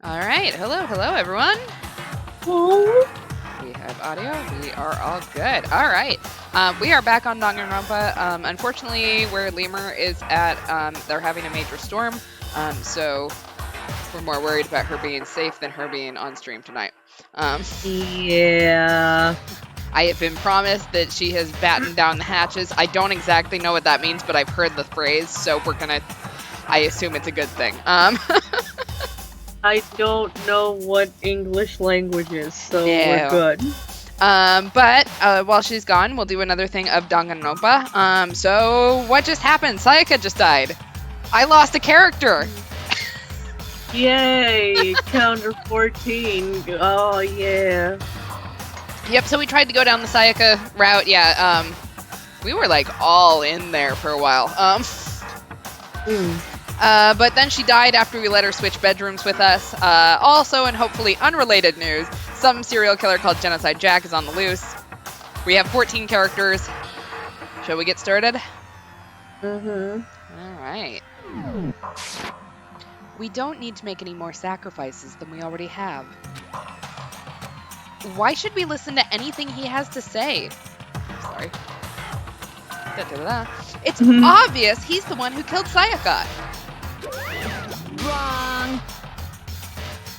All right, hello everyone. Oh. We have audio. We are all good. All right, we are back on Danganronpa. Unfortunately, where Lemur is at, they're having a major storm. So we're more worried about her being safe than her being on stream tonight. Yeah. I have been promised that she has battened down the hatches. I don't exactly know what that means, but I've heard the phrase, so I assume it's a good thing. I don't know what English language is, so Yeah. we're good. But while she's gone, we'll do another thing of Danganronpa. So what just happened? Sayaka just died. I lost a character. Yay! Counter 14. Oh, yeah. Yep, so we tried to go down the Sayaka route. Yeah, we were like all in there for a while. But then she died after we let her switch bedrooms with us. Also, and hopefully unrelated news, some serial killer called Genocide Jack is on the loose. We have 14 characters. Shall we get started? Mm-hmm. All right. We don't need to make any more sacrifices than we already have. Why should we listen to anything he has to say? Sorry. Da-da-da-da. It's obvious he's the one who killed Sayaka. Wrong.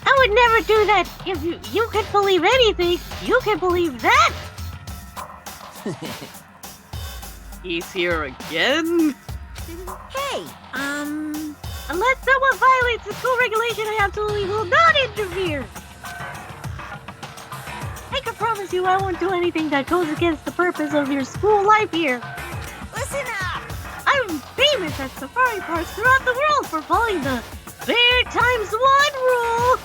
I would never do that. If you could believe anything, you can believe that. He's here again? Hey, Unless someone violates the school regulation, I absolutely will not interfere. I can promise you I won't do anything that goes against the purpose of your school life here. listen up. I'm famous at safari parks throughout the world for following the Bear times one rule.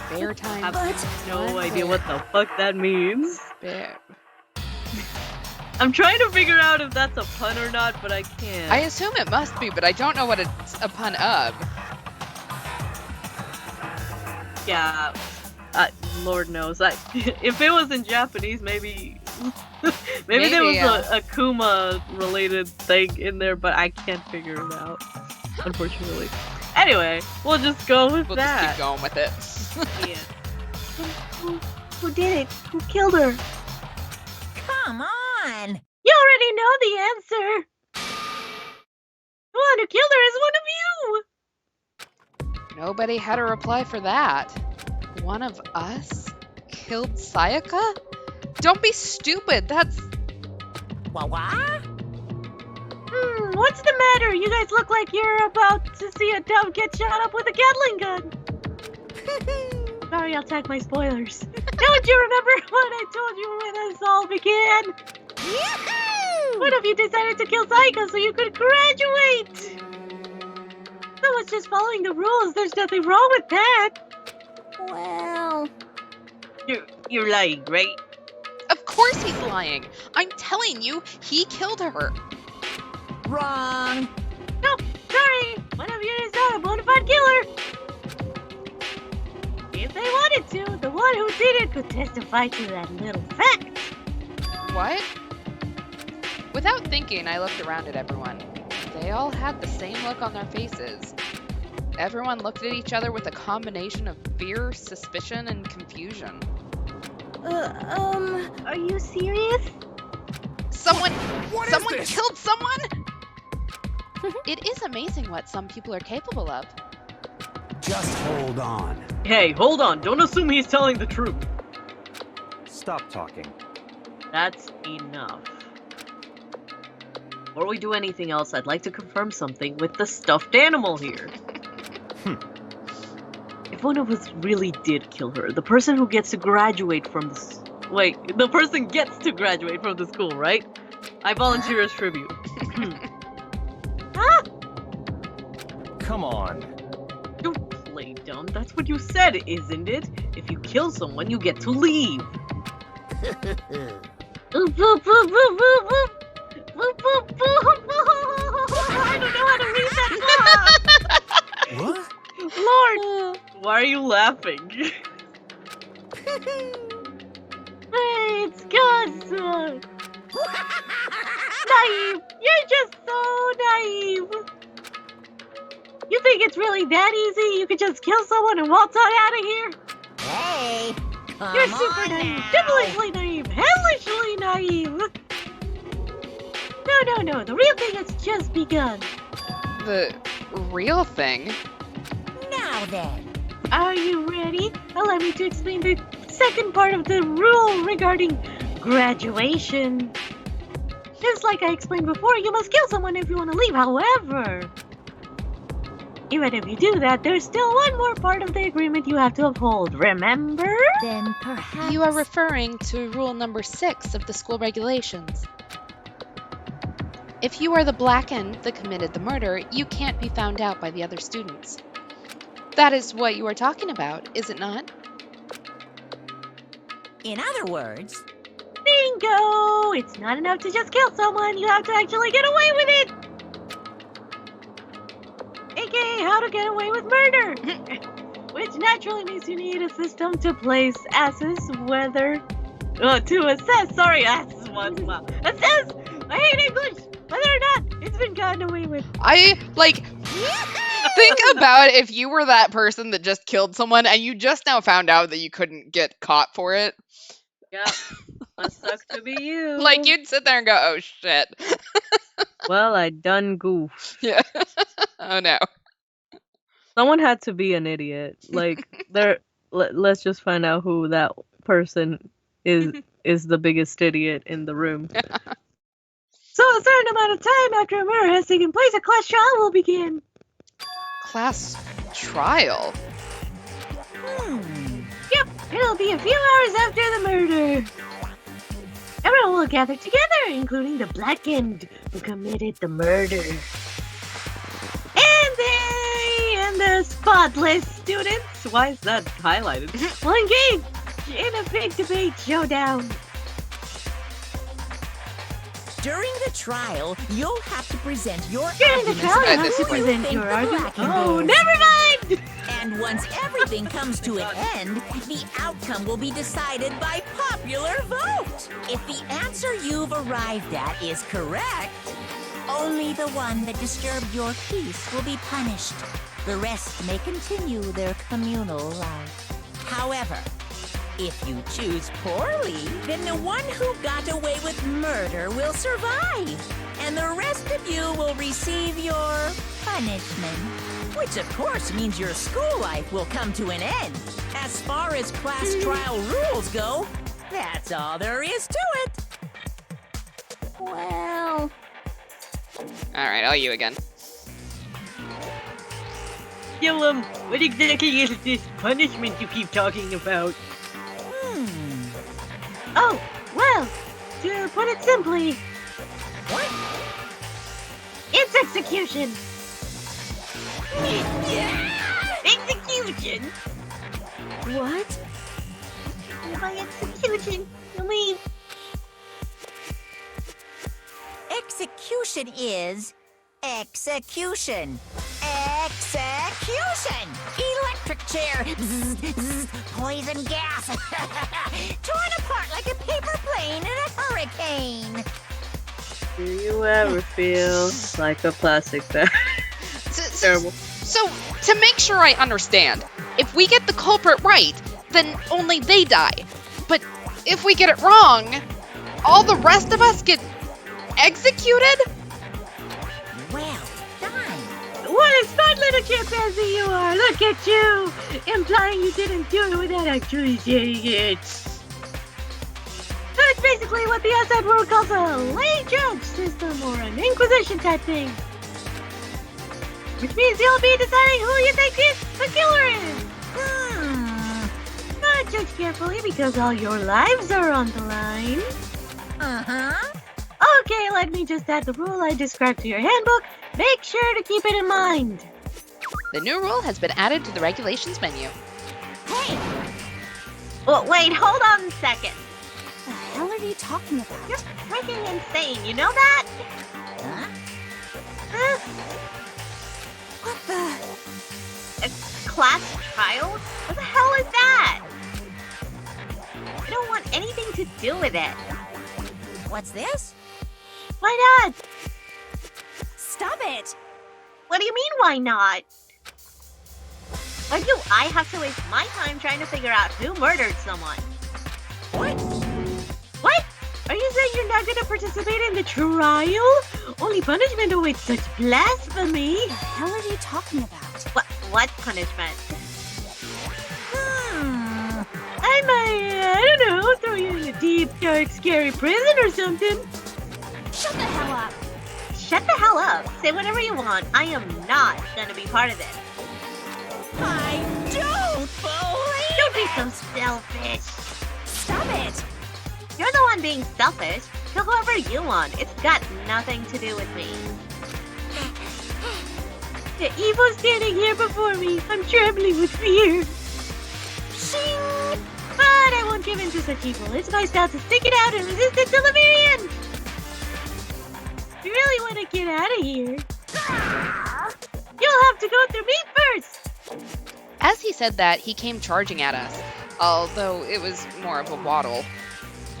Bear time. I have no idea what the fuck that means. Bear. I'm trying to figure out if that's a pun or not, but I can't. I assume it must be, but I don't know what it's a pun of. Yeah, Lord knows. If it was in Japanese, maybe there was a Kuma related thing in there, but I can't figure it out, unfortunately. Anyway, we'll just go with We'll that. just keep going with it. Yeah. Who did it? Who killed her? Come on. You already know the answer. The one who killed her is one of you. Nobody had a reply for that. One of us killed Sayaka? Don't be stupid. That's... What? What's the matter? You guys look like you're about to see a dove get shot up with a Gatling gun. Sorry, I'll tag my spoilers. Don't you remember what I told you when this all began? Yahoo! What if you decided to kill Sayaka so you could graduate? That was just following the rules. There's nothing wrong with that. Well, You're lying, right? Of course he's lying. I'm telling you, he killed her. wrong. Nope, sorry. One of you is not a bona fide killer. If they wanted to, the one who did it could testify to that little fact. What? Without thinking, I looked around at everyone. They all had the same look on their faces. Everyone looked at each other with a combination of fear, suspicion, and confusion. Are you serious? Someone What is this? killed someone? It is amazing what some people are capable of. Just hold on. Hey, hold on. Don't assume he's telling the truth. Stop talking. That's enough. Before we do anything else, I'd like to confirm something with the stuffed animal here. If one of us really did kill her, the person who gets to graduate from the person gets to graduate from the school, right? I volunteer as tribute. Huh? Come on. Don't play dumb. That's what you said, isn't it? If you kill someone, you get to leave. Oop, boop, boop, boop, boop, boop. Boop, boop, boop, boop. I don't know how to read that song. What? Lord. Why are you laughing? Hey, it's Gus. Naive. You're just so naive. You think it's really that easy? You could just kill someone and waltz on out of here? Hey, come You're super on naive, now. devilishly naive, hellishly naive. No, the real thing has just begun. The real thing? Now then. Are you ready? Allow me to explain the second part of the rule regarding graduation. Just like I explained before, you must kill someone if you want to leave. However, even if you do that, there's still one more part of the agreement you have to uphold. Remember? Then perhaps... You are referring to rule number 6 of the school regulations. If you are the blackened that committed the murder, you can't be found out by the other students. That is what you are talking about, is it not? In other words... Bingo! It's not enough to just kill someone, you have to actually get away with it! AKA how to get away with murder! Which naturally means you need a system to place asses, whether... to assess, sorry, asses was, wow. Assess! I hate English! Whether or not it's been gotten away with. I, like, think about if you were that person that just killed someone and you just now found out that you couldn't get caught for it. Yep. Must suck to be you. Like, you'd sit there and go, oh, shit. Well, I done goofed. Yeah. Oh, no. Someone had to be an idiot. Like, let's just find out who that person is the biggest idiot in the room. So a certain amount of time after a murder has taken place, a class trial will begin. Class trial? Yep, it'll be a few hours after the murder. Everyone will gather together, including the blackened who committed the murder. And the spotless students, why is that highlighted, will engage in a big debate showdown. During the trial, you'll have to present your During the arguments trial, you about have to who you present think your the argument. blackened Oh, is. never mind! And once everything comes to an end, the outcome will be decided by popular vote. If the answer you've arrived at is correct, only the one that disturbed your peace will be punished. The rest may continue their communal life. However, if you choose poorly, then the one who got away with murder will survive, and the rest of you will receive your punishment. Which of course means your school life will come to an end. As far as class trial rules go, that's all there is to it. Well, Alright, all you again. Yo, what exactly is this punishment you keep talking about? Oh, well, to put it simply, What? it's execution. Execution? What? By execution, you mean... Execution is execution. Execution! Electric chair! Zzz, zzz, poison gas! Torn apart like a paper plane in a hurricane! Do you ever feel like a plastic bag? Terrible. So, to make sure I understand, if we get the culprit right, then only they die. But if we get it wrong, all the rest of us get executed? Well done! What a smart little chimpanzee you are! Look at you! Implying you didn't do it without actually saying it. So it's basically what the outside world calls a lay judge system or an inquisition type thing. Which means you'll be deciding who you think is the killer is. But judge carefully because all your lives are on the line. Uh-huh. Okay, let me just add the rule I described to your handbook. Make sure to keep it in mind. The new rule has been added to the regulations menu. Hey! Oh, wait, hold on a second. the hell are you talking about? You're freaking insane, you know that? Huh? Huh? What the? A class trial? What the hell is that? I don't want anything to do with it. What's this? Why not? Stop it! What do you mean, why not? Why do I have to waste my time trying to figure out who murdered someone? What? What? Are you saying you're not gonna participate in the trial? Only punishment awaits such blasphemy. What the hell are you talking about? What punishment? Hmm. I don't know, throw you in a deep, dark, scary prison or something. Shut the hell up. Shut the hell up. Say whatever you want. I am not gonna be part of this. I don't believe Don't be so selfish. Stop it. You're the one being selfish. Kill whoever you want. It's got nothing to do with me. The evil standing here before me. I'm trembling with fear. Shing! But I won't give in to such evil. It's my style to stick it out and resist it till the very end. You really want to get out of here? You'll have to go through me first. As he said that, he came charging at us, although it was more of a waddle.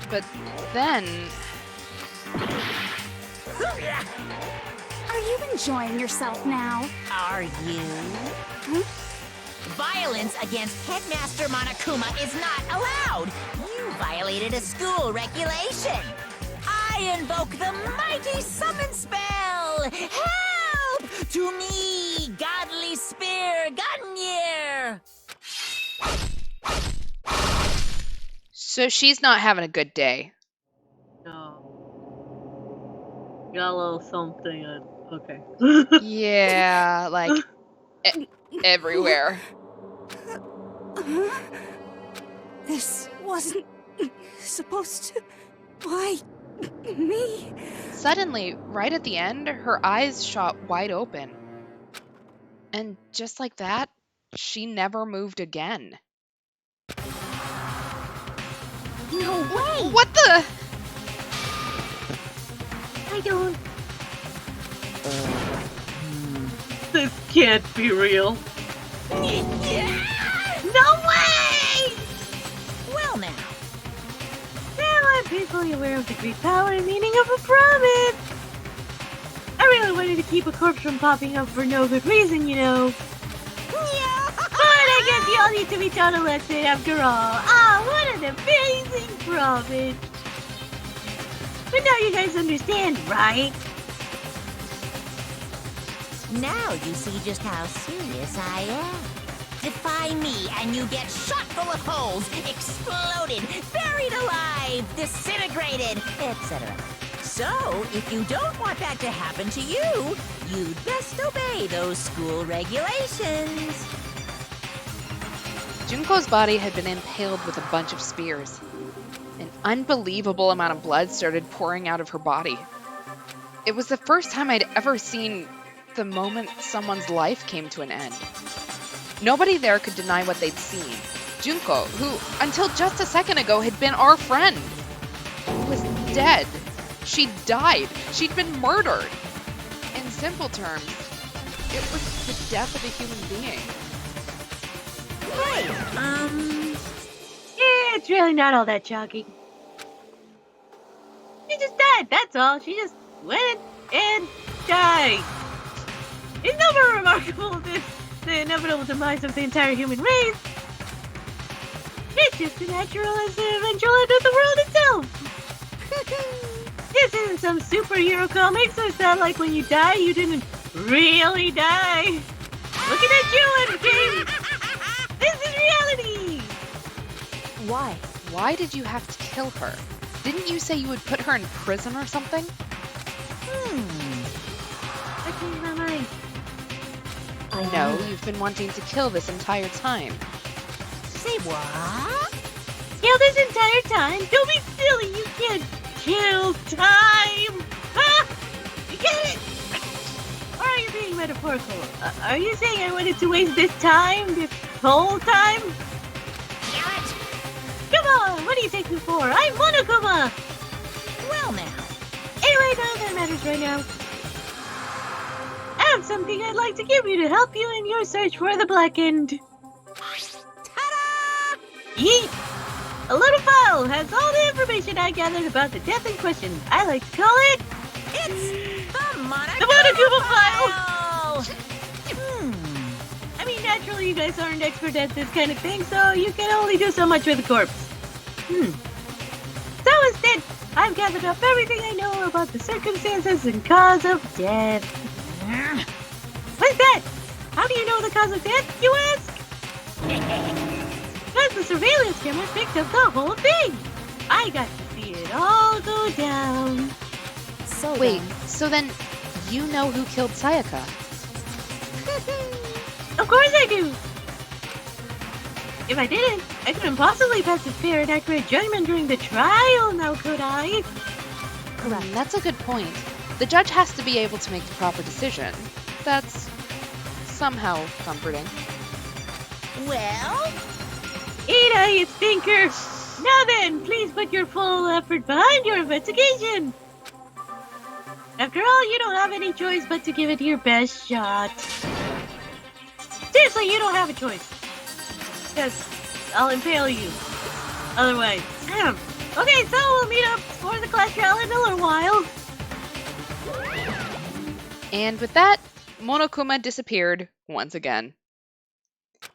But then... Are you enjoying yourself now? Are you? Violence against Headmaster Monokuma is not allowed. You violated a school regulation. I invoke the mighty summon spell. Help! To me, godly spear, Gunyear. So she's not having a good day. No. Got a little something. Okay. Yeah, like everywhere. This wasn't supposed to... Why me? Suddenly, right at the end, her eyes shot wide open. And just like that, she never moved again. No way! What the? I don't... This can't be real. No way! Well now, Now I'm painfully aware of the great power and meaning of a promise. I really wanted to keep a corpse from popping up for no good reason, you know. But I guess you all need to be taught a lesson after all. Ah, what an amazing promise. But now you guys understand, right? now you see just how serious I am. Defy me and you get shot full of holes, exploded, buried alive, disintegrated, etc. So, if you don't want that to happen to you, you'd best obey those school regulations. Junko's body had been impaled with a bunch of spears. An unbelievable amount of blood started pouring out of her body. It was the first time I'd ever seen the moment someone's life came to an end. Nobody there could deny what they'd seen. Junko, who until just a second ago had been our friend, was dead. She'd died. She'd been murdered. In simple terms, it was the death of a human being. Yeah, it's really not all that shocking. She just died, that's all. She just went and died. It's no more remarkable than the inevitable demise of the entire human race. It's just as natural as the eventual end of the world itself. This isn't some superhero comic, so it's not like when you die, you didn't really die. Looking at you, Endgame. This is reality. Why? Why did you have to kill her? Didn't you say you would put her in prison or something? I changed my mind. I know, you've been wanting to kill this entire time. Say what? Kill this entire time? Don't be silly, you can't kill time! Ha! You get it? Or are you being metaphorical? Are you saying I wanted to waste this time? This whole time? Damn it! Come on, what do you take me for? I'm Monokuma! Well now. Anyway, none of that matters right now. I have something I'd like to give you to help you in your search for the Blackened. Ta-da! Yeet! A little file has all the information I gathered about the death in question. I like to call it It's the the Monokuma file! well, I mean, naturally, you guys aren't expert at this kind of thing, so you can only do so much with a corpse. So instead, I've gathered up everything I know about the circumstances and cause of death. What's that? How do you know the cause of death, you ask? Because the surveillance camera picked up the whole thing. I got to see it all go down. So Wait, then, so then you know who killed Sayaka? Of course I do. If I didn't, I couldn't possibly pass a fair and accurate judgment during the trial, now could I? correct. That's a good point. The judge has to be able to make the proper decision. That's somehow comforting. Well, Ada, you stinker! Now then, please put your full effort behind your investigation! After all, you don't have any choice but to give it your best shot. Seriously, you don't have a choice. Yes, I'll impale you. Otherwise, okay, so we'll meet up for the class trial in a little while. And with that, Monokuma disappeared once again.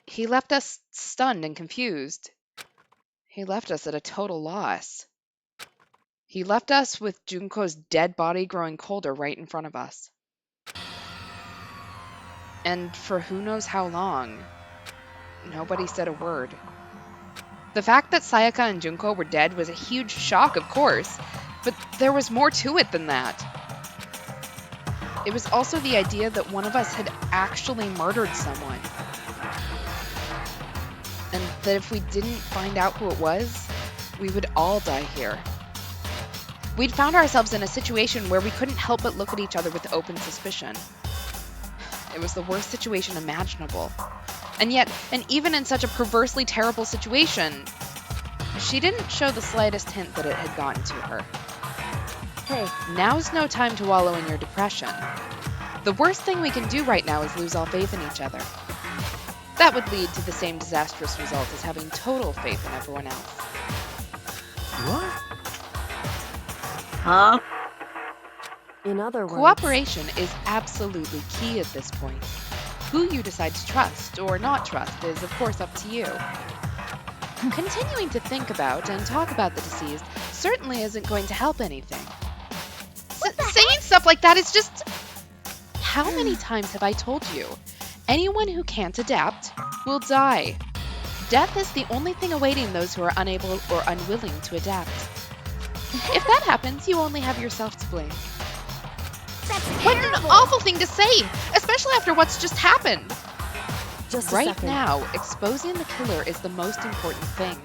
He left us stunned and confused. He left us at a total loss. He left us with Junko's dead body growing colder right in front of us. And for who knows how long, nobody said a word. The fact that Sayaka and Junko were dead was a huge shock, of course, but there was more to it than that. It was also the idea that one of us had actually murdered someone. And that if we didn't find out who it was, we would all die here. We'd found ourselves in a situation where we couldn't help but look at each other with open suspicion. It was the worst situation imaginable. And yet, and even in such a perversely terrible situation, she didn't show the slightest hint that it had gotten to her. Hey, Now's no time to wallow in your depression. The worst thing we can do right now is lose all faith in each other. That would lead to the same disastrous result as having total faith in everyone else. What? Huh? in other words, Cooperation is absolutely key at this point. Who you decide to trust or not trust is, of course, up to you. Continuing to think about and talk about the deceased certainly isn't going to help anything. Saying stuff like that is just... How many times have I told you? Anyone who can't adapt will die. Death is the only thing awaiting those who are unable or unwilling to adapt. If that happens, you only have yourself to blame. that's What an terrible. awful thing to say, especially after what's just happened. just a Right second. now, exposing the killer is the most important thing.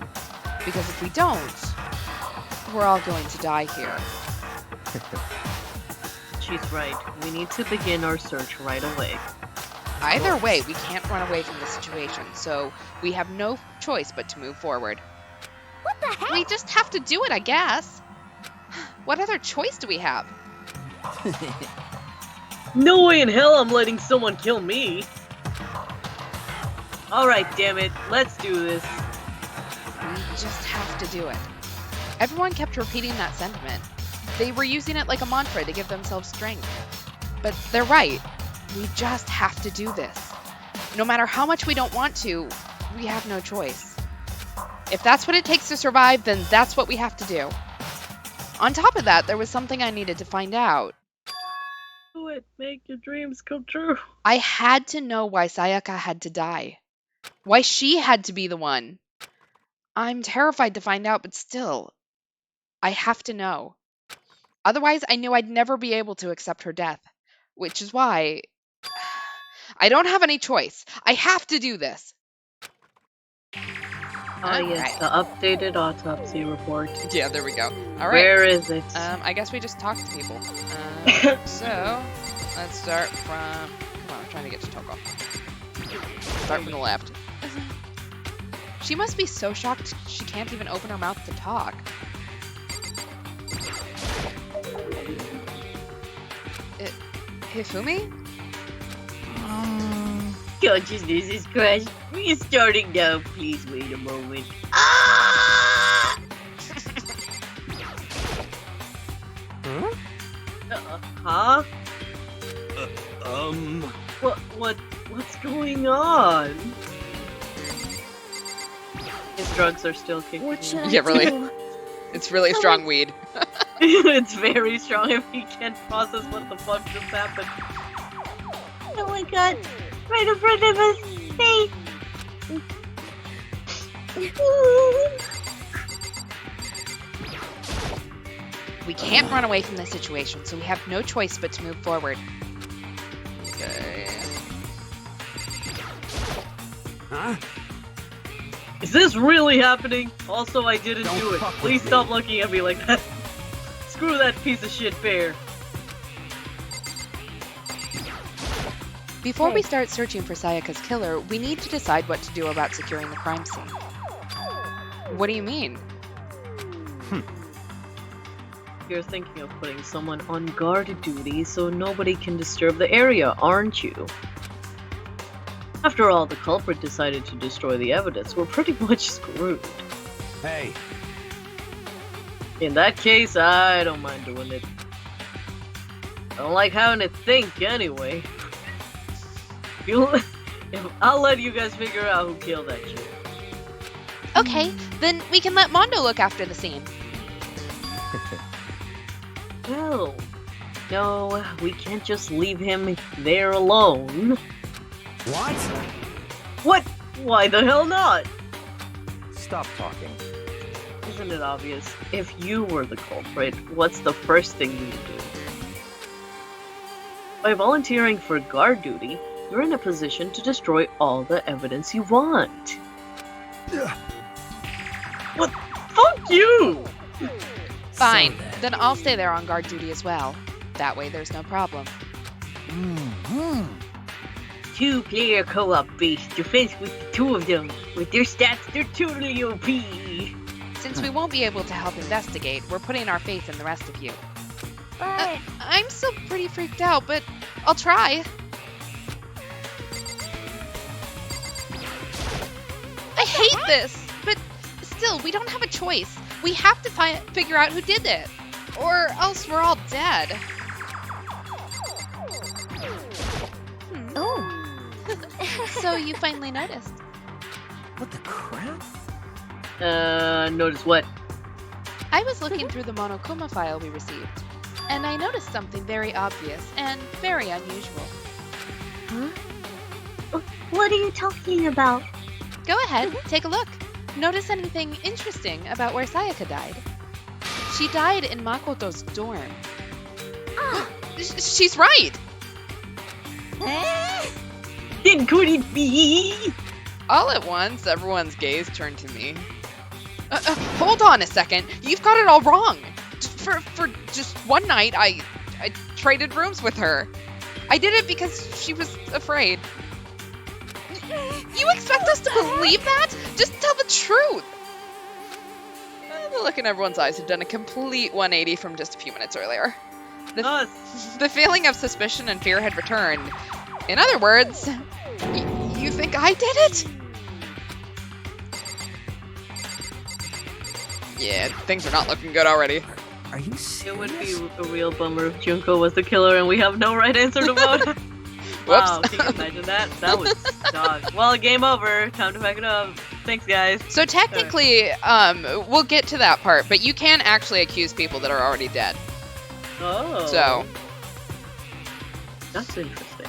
Because if we don't, we're all going to die here. She's right. We need to begin our search right away. Either way, we can't run away from the situation, so we have no choice but to move forward. What the heck? We just have to do it, I guess. What other choice do we have? No way in hell I'm letting someone kill me. Alright, damn it. Let's do this. We just have to do it. Everyone kept repeating that sentiment. They were using it like a mantra to give themselves strength. But they're right. We just have to do this. No matter how much we don't want to, we have no choice. If that's what it takes to survive, then that's what we have to do. On top of that, there was something I needed to find out. Do it. Make your dreams come true. I had to know why Sayaka had to die. Why she had to be the one. I'm terrified to find out, but still, I have to know. Otherwise, I knew I'd never be able to accept her death. Which is why... I don't have any choice. I have to do this. Ah, yes, the updated autopsy report. Yeah, there we go. All right. Where is it? I guess we just talk to people. So, let's start from... Come on, I'm trying to get to Toko. Start from the left. She must be so shocked she can't even open her mouth to talk. Hifumi? Consciousness is crashed. We are starting now. Please wait a moment. Ah! Huh? What's going on? His drugs are still kicking What should in. I Yeah, really. do? It's really strong weed. It's very strong if he can't process what the fuck just happened. Oh my god. Right in front of us. Hey. We can't run away from this situation, so we have no choice but to move forward. Okay. Huh? Is this really happening? Also, I didn't Don't do it. fuck with Please me. stop looking at me like that. Screw that piece of shit bear. Before we Hey. start searching for Sayaka's killer, we need to decide what to do about securing the crime scene. What do you mean? You're thinking of putting someone on guard duty so nobody can disturb the area, aren't you? After all, the culprit decided to destroy the evidence. We're pretty much screwed. Hey, In that case, I don't mind doing it. I don't like having to think anyway. I'll let you guys figure out who killed that shit. Okay, then we can let Mondo look after the scene. Well, no, we can't just leave him there alone. what? What? Why the hell not? Stop talking. Isn't it obvious? If you were the culprit, what's the first thing you would do? By volunteering for guard duty, you're in a position to destroy all the evidence you want. What? Fuck you! Fine, So then I'll stay there on guard duty as well. That way there's no problem. Mm-hmm. Two-player co-op based defense with the two of them. With their stats, they're totally OP. Since we won't be able to help investigate, we're putting our faith in the rest of you. But I'm still pretty freaked out, but I'll try. I hate this, but still, we don't have a choice. We have to figure out who did it, or else we're all dead. Oh, So you finally noticed. What the crap? Notice what? I was looking through the Monokuma file we received, and I noticed something very obvious and very unusual. what are you talking about? Go ahead, take a look. Notice anything interesting about where Sayaka died? She died in Makoto's dorm. She's right! Then could it be? All at once, everyone's gaze turned to me. Hold on a second. You've got it all wrong. For just one night, I traded rooms with her. I did it because she was afraid. You expect us to believe that? Just tell the truth! The look in everyone's eyes had done a complete 180 from just a few minutes earlier. Us. The feeling of suspicion and fear had returned. In other words, you think I did it? Yeah, things are not looking good already. Are you It would serious? be a real bummer if Junko was the killer and we have no right answer to vote. Wow, can you imagine that? That was dog. Well, game over. Time to pack it up. Thanks, guys. So technically, we'll get to that part, but you can actually accuse people that are already dead. Oh. So, That's interesting.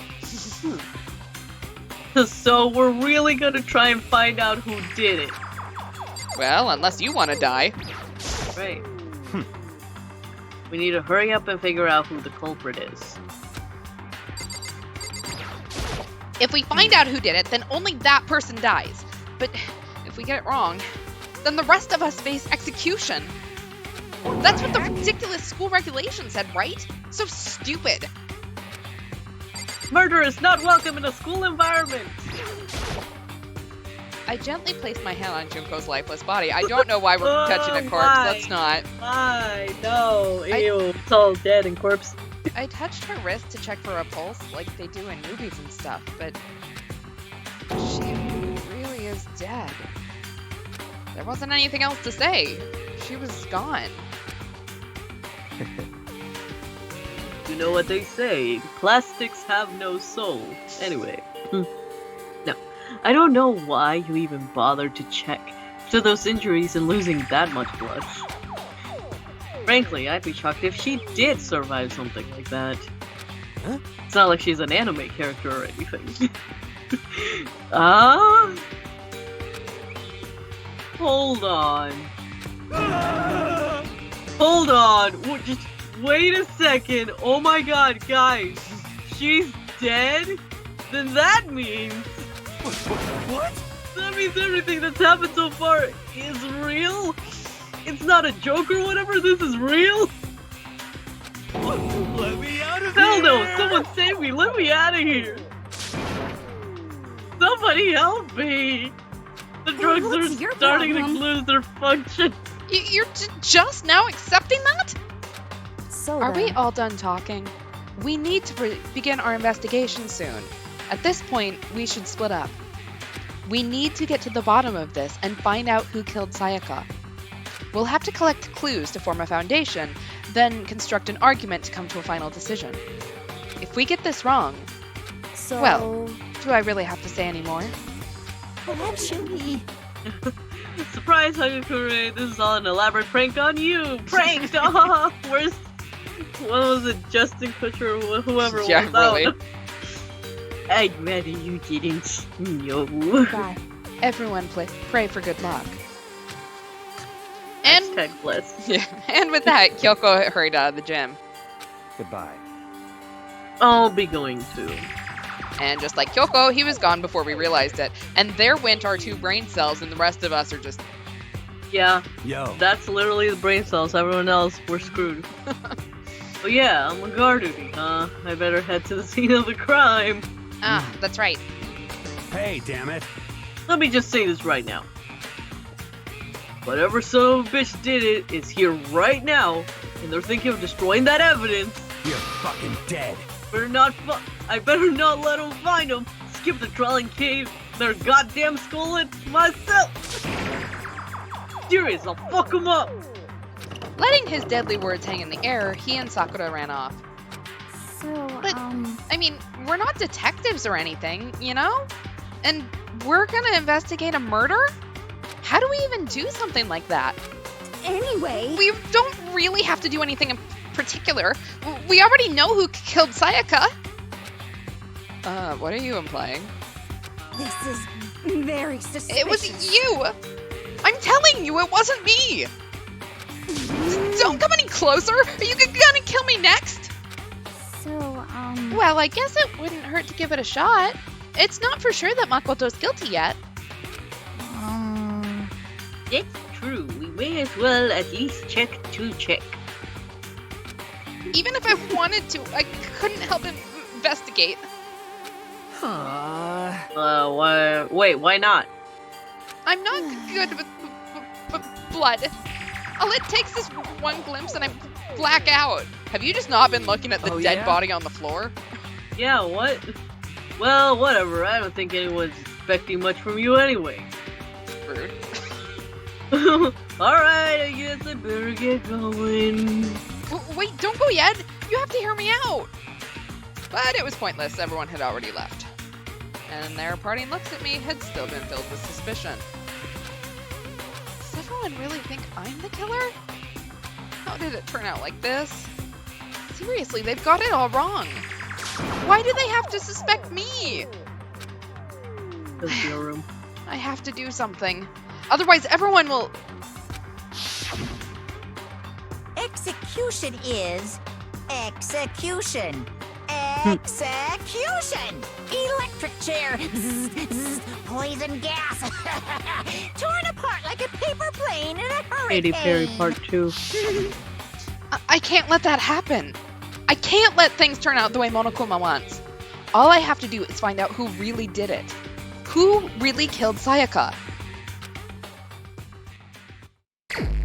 So we're really gonna try and find out who did it. well, unless you want to die. Right. We need to hurry up and figure out who the culprit is. If we find out who did it, then only that person dies. But if we get it wrong, then the rest of us face execution. That's what the ridiculous school regulations said, right? So stupid. Murder is not welcome in a school environment. I gently placed my hand on Junko's lifeless body. I don't know why we're touching a corpse. why? Let's not. Why? No. Ew. It's all dead and corpse. I touched her wrist to check for a pulse, like they do in movies and stuff, but she really is dead. There wasn't anything else to say. She was gone. You know what they say, plastics have no soul. Anyway. No, I don't know why you even bothered to check after those injuries and losing that much blood. Frankly, I'd be shocked if she did survive something like that. Huh? It's not like she's an anime character or anything. Hold on. Hold on. Just wait a second. Oh my god, guys. She's dead? Then that means... What? That means everything that's happened so far is real? It's not a joke or whatever? This is real? Let me out of Hell here! no! Someone save me! Let me out of here! Somebody help me! The drugs what's are your starting problem? to lose their function. You're just now accepting that? So Are we then, all done talking? We need to begin our investigation soon. At this point, we should split up. We need to get to the bottom of this and find out who killed Sayaka. We'll have to collect clues to form a foundation, then construct an argument to come to a final decision. If we get this wrong, so well. do I really have to say any more? Actually, Surprise, Hagakure! This is all an elaborate prank on you! Pranked! Where's... What was it? Justin Kutcher or whoever it Yeah, was? I don't really. know. I'd rather you didn't know. bye. Everyone pray for good luck. And Hashtag bless. yeah, and with that, Kyoko hurried out of the gym. Goodbye. I'll be going to. And just like Kyoko, he was gone before we realized it. And there went our 2 brain cells, and the rest of us are just... Yeah, Yo. that's literally the brain cells. Everyone else, we're screwed. But yeah, I'm on guard duty, huh? I better head to the scene of the crime. Ah, that's right. Hey, damn it. Let me just say this right now. Whatever son of a bitch did it is here right now, and they're thinking of destroying that evidence. You're fucking dead. I better not let them find them. Skip the trial and cave their goddamn skull in myself. Serious, I'll fuck them up. Letting his deadly words hang in the air, he and Sakura ran off. so, But- I mean, we're not detectives or anything, you know? And we're gonna investigate a murder? How do we even do something like that? anyway, We don't really have to do anything in particular. We already know who killed Sayaka. What are you implying? this is very suspicious. It was you! I'm telling you, it wasn't me! Don't come any closer! Are you gonna kill me next? So, Well, I guess it wouldn't hurt to give it a shot. It's not for sure that Makoto's guilty yet. It's true. We may as well at least check to check. Even if I wanted to, I couldn't help investigate. Why not? I'm not good with blood. All it takes is one glimpse and I black out. Have you just not been looking at the Oh, dead yeah? body on the floor? Yeah, what? Well, whatever. I don't think anyone's expecting much from you anyway. Rude. Alright, I guess I better get going. Wait, don't go yet. You have to hear me out. But it was pointless. Everyone had already left. And their parting looks at me had still been filled with suspicion. Does everyone really think I'm the killer? How did it turn out like this? Seriously, they've got it all wrong. Why do they have to suspect me? The seal room. I have to do something. Otherwise, everyone will... execution is execution. Execution! Electric chair! Zzz, zzz, poison gas! Torn apart like a paper plane in a Katy Perry hurricane! Part 2. I can't let that happen. I can't let things turn out the way Monokuma wants. All I have to do is find out who really did it. Who really killed Sayaka?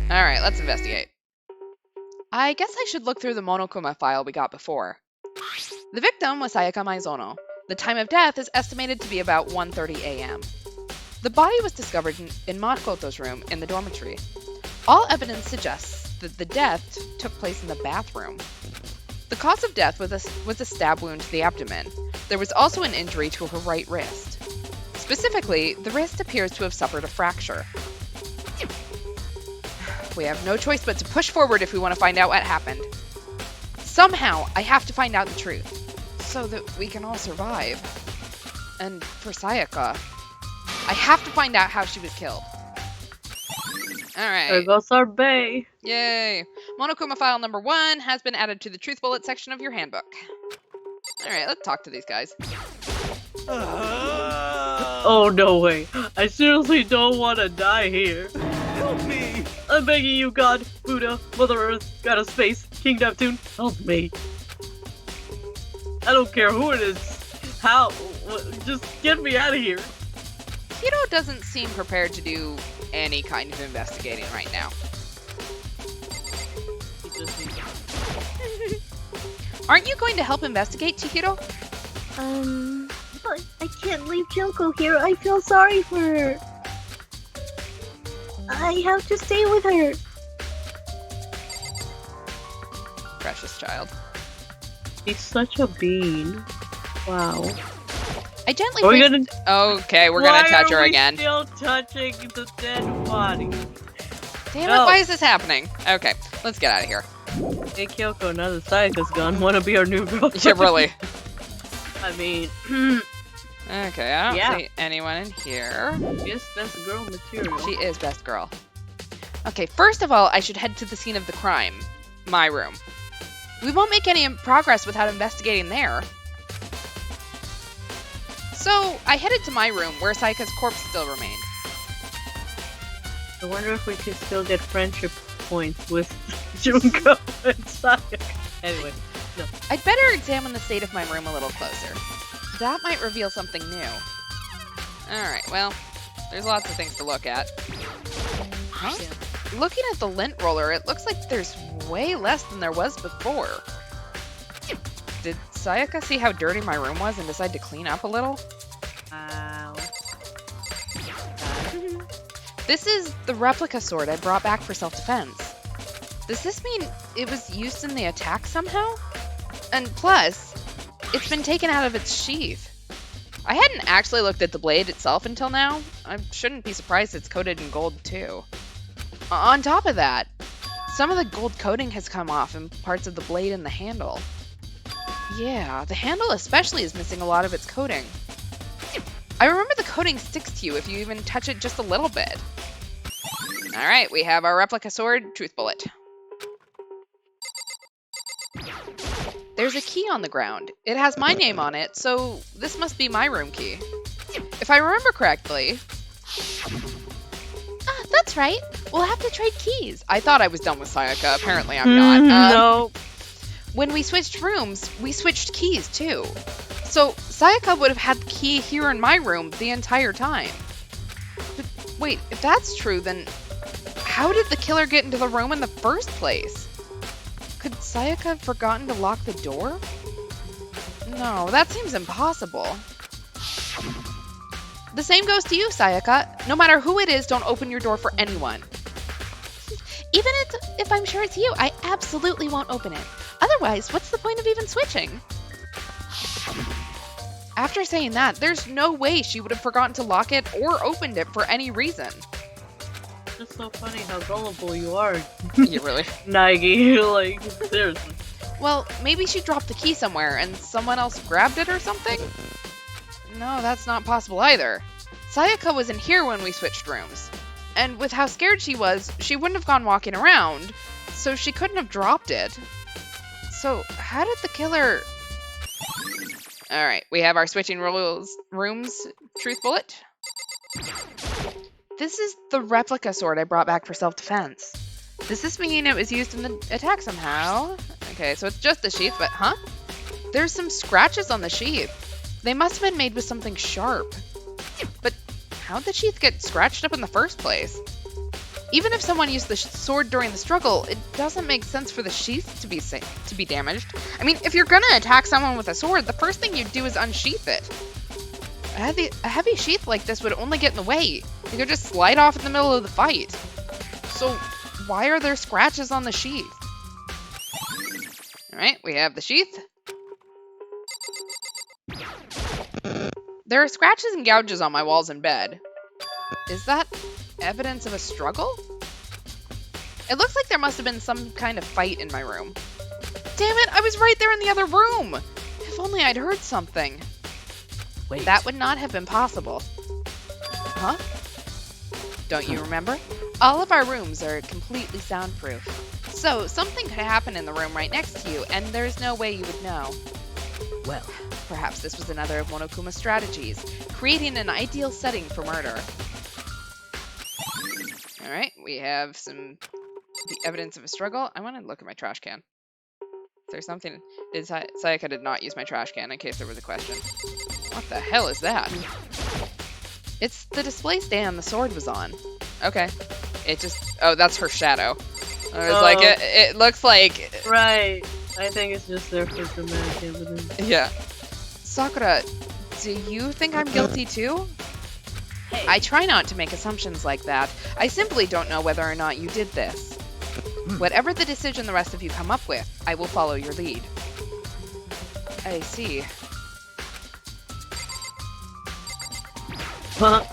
Alright, let's investigate. I guess I should look through the Monokuma file we got before. The victim was Sayaka Maizono. The time of death is estimated to be about 1:30 a.m. The body was discovered in Makoto's room in the dormitory. All evidence suggests that the death took place in the bathroom. The cause of death was a stab wound to the abdomen. There was also an injury to her right wrist. Specifically, the wrist appears to have suffered a fracture. We have no choice but to push forward if we want to find out what happened. Somehow, I have to find out the truth, so that we can all survive. And for Sayaka, I have to find out how she was killed. There Alright. goes our bay. Yay! Monokuma file number 1 has been added to the truth bullet section of your handbook. Alright, let's talk to these guys. Oh, no way. I seriously don't want to die here. Help me! I'm begging you, God, Buddha, Mother Earth, God of Space, King Neptune, help me. I don't care who it is. How? Just get me out of here. Hiro doesn't seem prepared to do any kind of investigating right now. He just needs- Aren't you going to help investigate, Chihiro? But I can't leave Junko here. I feel sorry for her. I have to stay with her. Precious child. He's such a bean. Wow. I gently Are we placed- gonna? Okay, we're gonna touch her again. Why are we still touching the dead body? Damn it, No. why is this happening? Okay, let's get out of here. Hey Kyoko, now that Sayaka's gone, wanna be our new girlfriend? Yeah, really. I mean, Okay, I don't Yeah. see anyone in here. yes, that's girl material. She is best girl. Okay, first of all, I should head to the scene of the crime. My room. We won't make any progress without investigating there. So, I headed to my room, where Sayaka's corpse still remained. I wonder if we could still get friendship points with Junko and Sayaka. Anyway, I'd better examine the state of my room a little closer. That might reveal something new. Alright, well, there's lots of things to look at. Huh? Looking at the lint roller, it looks like there's way less than there was before. Did Sayaka see how dirty my room was and decide to clean up a little? wow. This is the replica sword I brought back for self-defense. Does this mean it was used in the attack somehow? And plus, it's been taken out of its sheath. I hadn't actually looked at the blade itself until now. I shouldn't be surprised it's coated in gold too. On top of that, some of the gold coating has come off in parts of the blade and the handle. Yeah, the handle especially is missing a lot of its coating. I remember the coating sticks to you if you even touch it just a little bit. Alright, we have our replica sword, truth bullet. There's a key on the ground. It has my name on it, so this must be my room key. If I remember correctly... Ah, that's right. We'll have to trade keys. I thought I was done with Sayaka. Apparently I'm not. No. When we switched rooms, we switched keys too. So Sayaka would have had the key here in my room the entire time. But wait, if that's true, then how did the killer get into the room in the first place? Could Sayaka have forgotten to lock the door? No, that seems impossible. The same goes to you, Sayaka. No matter who it is, don't open your door for anyone. Even if I'm sure it's you, I absolutely won't open it. Otherwise, what's the point of even switching? After saying that, there's no way she would have forgotten to lock it or opened it for any reason. It's so funny how gullible you are, Yeah, really? Nagi. Like, seriously. Well, maybe she dropped the key somewhere and someone else grabbed it or something? No, that's not possible either. Sayaka was in here when we switched rooms. And with how scared she was, she wouldn't have gone walking around, so she couldn't have dropped it. So, how did the killer... Alright, we have our switching rooms truth bullet. This is the replica sword I brought back for self-defense. Does this mean it was used in the attack somehow? Okay, so it's just the sheath, but huh? There's some scratches on the sheath. They must have been made with something sharp. But how'd the sheath get scratched up in the first place? Even if someone used the sword during the struggle, it doesn't make sense for the sheath to be damaged. I mean, if you're gonna attack someone with a sword, the first thing you'd do is unsheath it. A heavy sheath like this would only get in the way. You could just slide off in the middle of the fight. So why are there scratches on the sheath? Alright, we have the sheath. There are scratches and gouges on my walls and bed. Is that evidence of a struggle? It looks like there must have been some kind of fight in my room. Damn it, I was right there in the other room! If only I'd heard something. Wait. That would not have been possible. Huh? Don't you remember? All of our rooms are completely soundproof. So, something could happen in the room right next to you, and there's no way you would know. Well, Perhaps this was another of Monokuma's strategies, creating an ideal setting for murder. Alright, we have the evidence of a struggle. I want to look at my trash can. Is there something? Sayaka did not use my trash can in case there was a question. What the hell is that? It's the display stand the sword was on. Okay. It just... Oh, that's her shadow. I was like, it looks like... Right. I think it's just there for dramatic evidence. Yeah. Sakura, do you think I'm guilty too? hey. I try not to make assumptions like that. I simply don't know whether or not you did this. Whatever the decision the rest of you come up with, I will follow your lead. I see. Huh?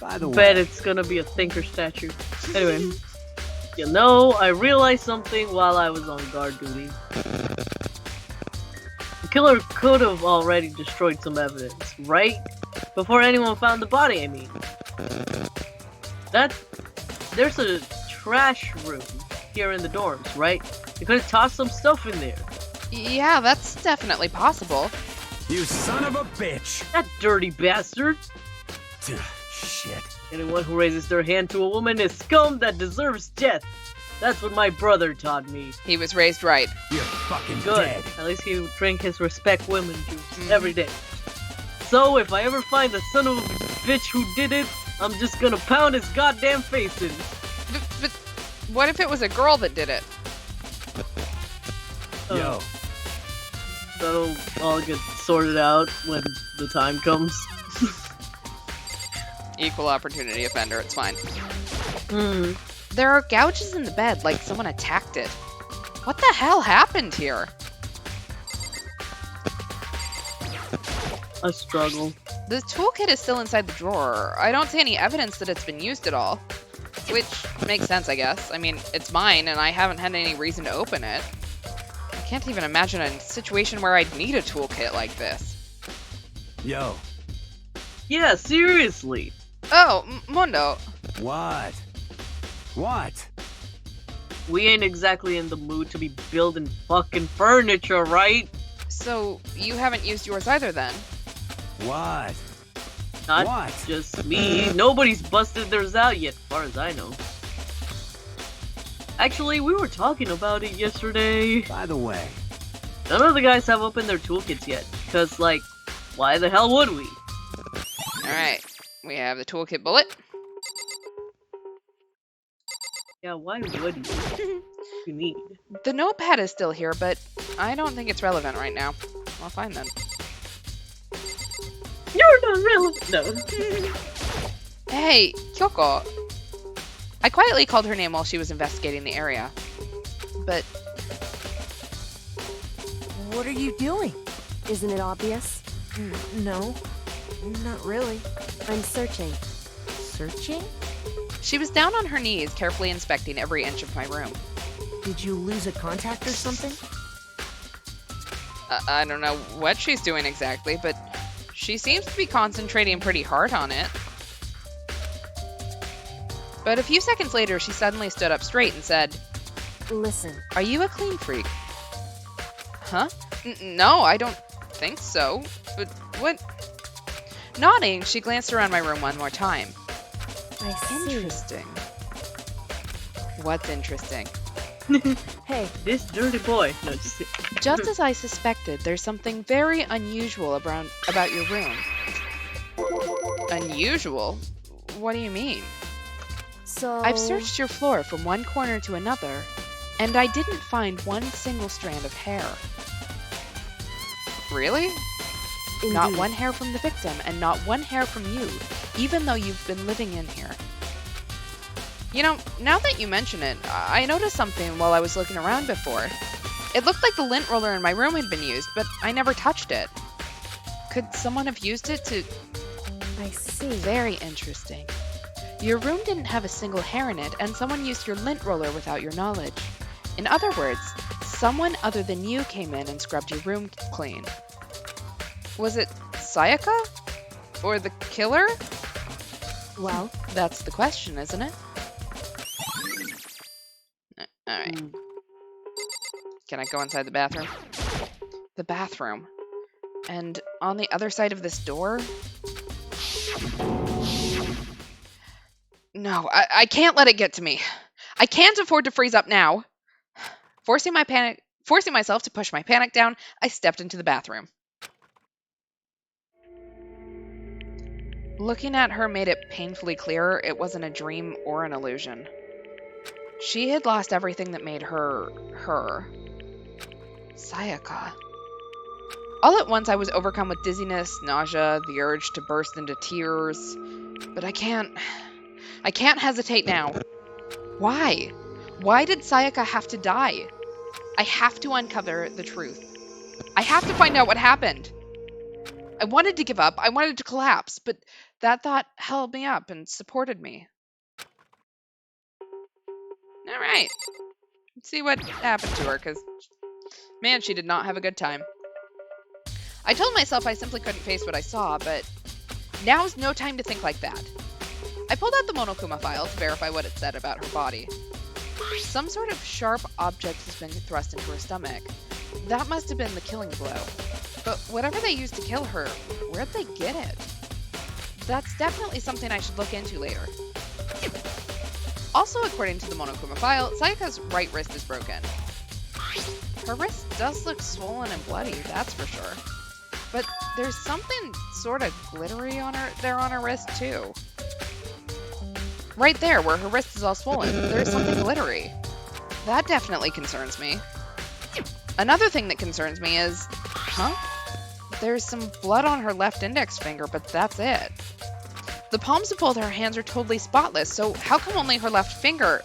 By the Bet way, it's gonna be a thinker statue. Anyway. You know, I realized something while I was on guard duty. The killer could have already destroyed some evidence, right? Before anyone found the body, I mean. There's a trash room here in the dorms, right? You could have tossed some stuff in there. Yeah, that's definitely possible. you son of a bitch! That dirty bastard! Shit. Anyone who raises their hand to a woman is scum that deserves death. That's what my brother taught me. He was raised right. You're fucking Good. dead. At least he would drink his respect women juice every day. So if I ever find the son of a bitch who did it, I'm just gonna pound his goddamn face in. But what if it was a girl that did it? Yo, That'll all get sorted out when the time comes. Equal opportunity offender, it's fine. Hmm. There are gouges in the bed, like someone attacked it. What the hell happened here? A struggle. The toolkit is still inside the drawer. I don't see any evidence that it's been used at all. Which makes sense, I guess. I mean, it's mine, and I haven't had any reason to open it. I can't even imagine a situation where I'd need a toolkit like this. yo, Yeah, seriously. Oh, Mondo. what? What? We ain't exactly in the mood to be building fucking furniture, right? So, you haven't used yours either then? What? Not What? just me. Nobody's busted theirs out yet, far as I know. Actually, we were talking about it yesterday. By the way, None of the guys have opened their toolkits yet. Cause, like, why the hell would we? Alright, we have the toolkit bullet. Yeah, why would you? You need. The notepad is still here, but I don't think it's relevant right now. Well, fine then. You're not relevant. No. Hey, Kyoko. I quietly called her name while she was investigating the area. But What are you doing? Isn't it obvious? No, not really. I'm searching. Searching? she was down on her knees, carefully inspecting every inch of my room. Did you lose a contact or something? I don't know what she's doing exactly, but she seems to be concentrating pretty hard on it. But a few seconds later, she suddenly stood up straight and said, Listen, "Are you a clean freak?" Huh? No, I don't think so. But what? Nodding, she glanced around my room one more time. I see. Interesting. What's interesting? Hey, This dirty boy. No, just Just as I suspected, there's something very unusual about your room. Unusual? What do you mean? so... I've searched your floor from one corner to another, and I didn't find one single strand of hair. Really? Not Indeed. one hair from the victim, and not one hair from you, even though you've been living in here. You know, now that you mention it, I noticed something while I was looking around before. It looked like the lint roller in my room had been used, but I never touched it. Could someone have used it to... I see. Very interesting. Your room didn't have a single hair in it, and someone used your lint roller without your knowledge. In other words, someone other than you came in and scrubbed your room clean. Was it Sayaka? Or the killer? Well, That's the question, isn't it? Alright. Can I go inside the bathroom? The bathroom. And on the other side of this door? No, I can't let it get to me. I can't afford to freeze up now. Forcing myself to push my panic down, I stepped into the bathroom. Looking at her made it painfully clear it wasn't a dream or an illusion. She had lost everything that made her, her. Sayaka. All at once I was overcome with dizziness, nausea, the urge to burst into tears. But I can't hesitate now. Why? Why did Sayaka have to die? I have to uncover the truth. I have to find out what happened. I wanted to give up. I wanted to collapse, but that thought held me up and supported me. All right. Let's see what happened to her, because, man, she did not have a good time. I told myself I simply couldn't face what I saw, but now's no time to think like that. I pulled out the Monokuma file to verify what it said about her body. Some sort of sharp object has been thrust into her stomach. That must have been the killing blow. But whatever they used to kill her, where'd they get it? That's definitely something I should look into later. Also, according to the Monokuma file, Sayaka's right wrist is broken. Her wrist does look swollen and bloody, that's for sure. But there's something sort of glittery on her wrist too. Right there, where her wrist is all swollen, there's something glittery. That definitely concerns me. Another thing that concerns me is, there's some blood on her left index finger, but that's it. The palms of both her hands are totally spotless, so how come only her left finger...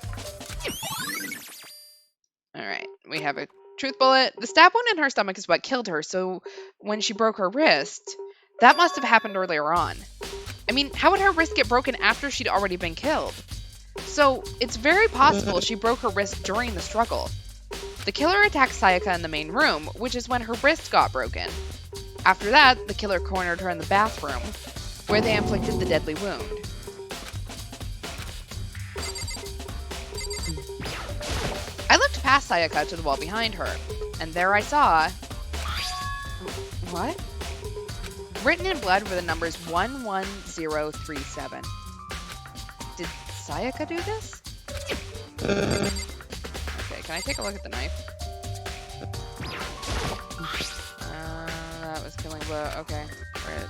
Alright, we have a truth bullet. The stab wound in her stomach is what killed her, so when she broke her wrist, that must have happened earlier on. I mean, how would her wrist get broken after she'd already been killed? So, it's very possible she broke her wrist during the struggle. The killer attacked Sayaka in the main room, which is when her wrist got broken. After that, the killer cornered her in the bathroom, where they inflicted the deadly wound. I looked past Sayaka to the wall behind her, and there I saw... What? Written in blood were the numbers 11037. Did Sayaka do this? Okay, can I take a look at the knife? That was killing blow. Okay, right.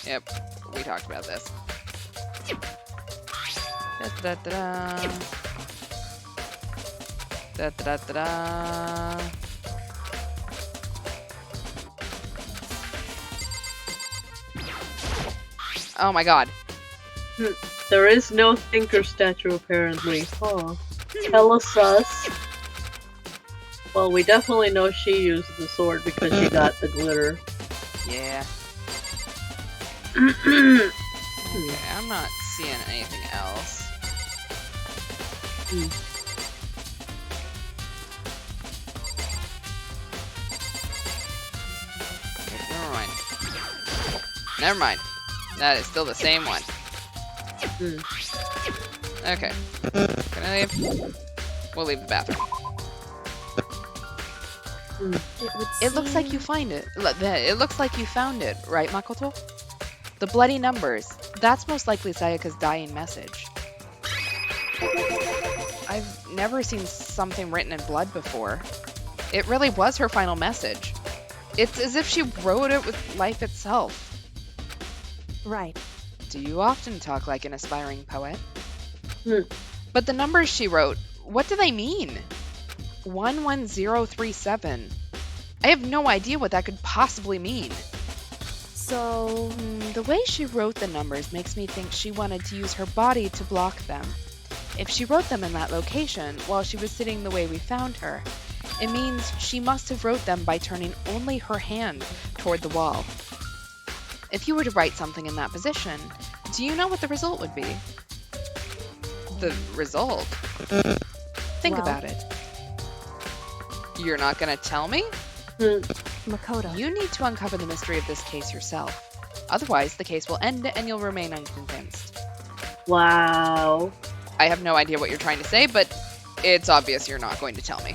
Yep, we talked about this. Da-da-da-da. Da-da-da-da-da. Oh my god. There is no thinker statue apparently. Huh. Hella sus. Well, we definitely know she used the sword because she got the glitter. Yeah. Okay, I'm not seeing anything else. Okay, never mind. Never mind. That is still the same one. Okay. Can I leave? We'll leave the bathroom. It looks like you find it. It looks like you found it, right, Makoto? The bloody numbers. That's most likely Sayaka's dying message. I've never seen something written in blood before. It really was her final message. It's as if she wrote it with life itself. Right. Do you often talk like an aspiring poet? But the numbers she wrote, what do they mean? 11037. I have no idea what that could possibly mean. So... The way she wrote the numbers makes me think she wanted to use her body to block them. If she wrote them in that location while she was sitting the way we found her, it means she must have wrote them by turning only her hand toward the wall. If you were to write something in that position, do you know what the result would be? The result? Think Well- about it. You're not gonna tell me? Makoto. You need to uncover the mystery of this case yourself. Otherwise, the case will end and you'll remain unconvinced. Wow. I have no idea what you're trying to say, but it's obvious you're not going to tell me.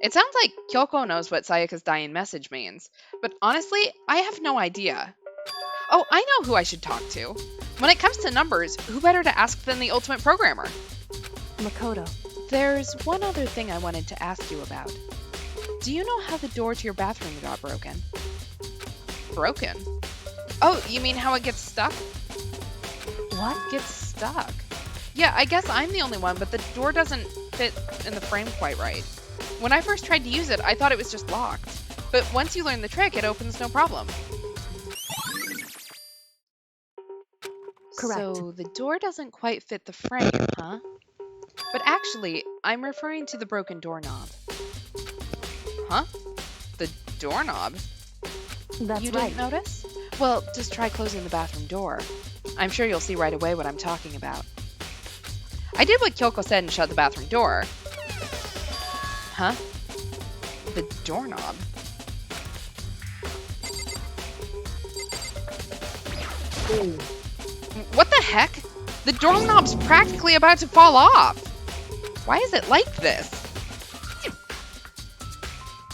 It sounds like Kyoko knows what Sayaka's dying message means, but honestly, I have no idea. Oh, I know who I should talk to. When it comes to numbers, who better to ask than the ultimate programmer? Makoto. There's one other thing I wanted to ask you about. Do you know how the door to your bathroom got broken? Broken? Oh, you mean how it gets stuck? What? Gets stuck. Yeah, I guess I'm the only one, but the door doesn't fit in the frame quite right. When I first tried to use it, I thought it was just locked. But once you learn the trick, it opens no problem. Correct. So the door doesn't quite fit the frame, huh? But actually, I'm referring to the broken doorknob. Huh? The doorknob? That's You right. didn't notice? Well, just try closing the bathroom door. I'm sure you'll see right away what I'm talking about. I did what Kyoko said and shut the bathroom door. Huh? The doorknob? What the heck? The doorknob's practically about to fall off. Why is it like this?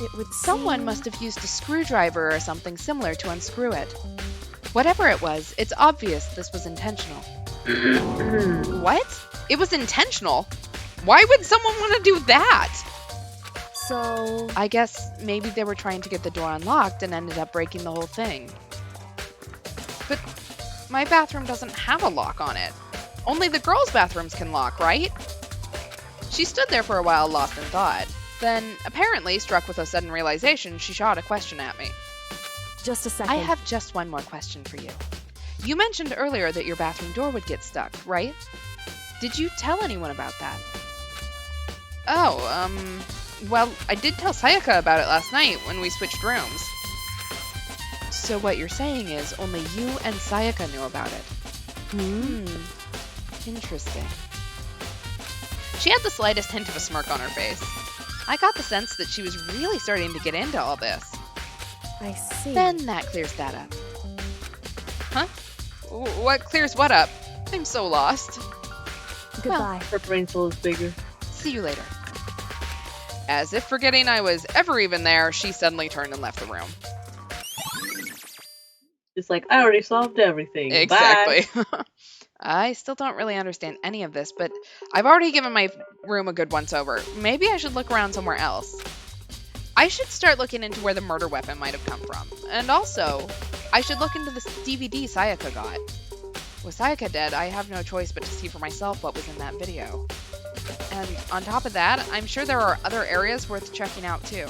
It would Someone seem- must have used a screwdriver or something similar to unscrew it. Whatever it was, it's obvious this was intentional. What? It was intentional? Why would someone want to do that? So, I guess maybe they were trying to get the door unlocked and ended up breaking the whole thing. But my bathroom doesn't have a lock on it. Only the girls' bathrooms can lock, right? She stood there for a while, lost in thought. Then, apparently, struck with a sudden realization, she shot a question at me. just a second. I have just one more question for you. You mentioned earlier that your bathroom door would get stuck, right? Did you tell anyone about that? Oh, well, I did tell Sayaka about it last night when we switched rooms. So what you're saying is only you and Sayaka knew about it. Interesting. She had the slightest hint of a smirk on her face. I got the sense that she was really starting to get into all this. I see. Then that clears that up. Huh? What clears what up? I'm so lost. Goodbye. Her brain cell is bigger. See you later. As if forgetting I was ever even there, she suddenly turned and left the room. It's like, I already solved everything. Bye. Exactly. I still don't really understand any of this, but I've already given my room a good once over. Maybe I should look around somewhere else. I should start looking into where the murder weapon might have come from. And also, I should look into this DVD Sayaka got. With Sayaka dead, I have no choice but to see for myself what was in that video. And on top of that, I'm sure there are other areas worth checking out too.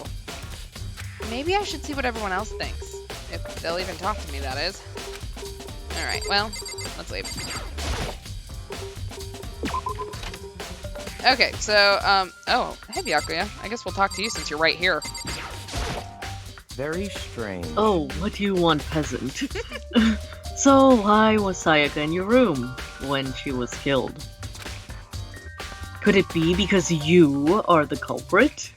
Maybe I should see what everyone else thinks. If they'll even talk to me, that is. Alright, well, let's leave. Okay, so, oh, hey Byakuya. I guess we'll talk to you since you're right here. Very strange. Oh, what do you want, peasant? So, why was Sayaka in your room when she was killed? Could it be because you are the culprit?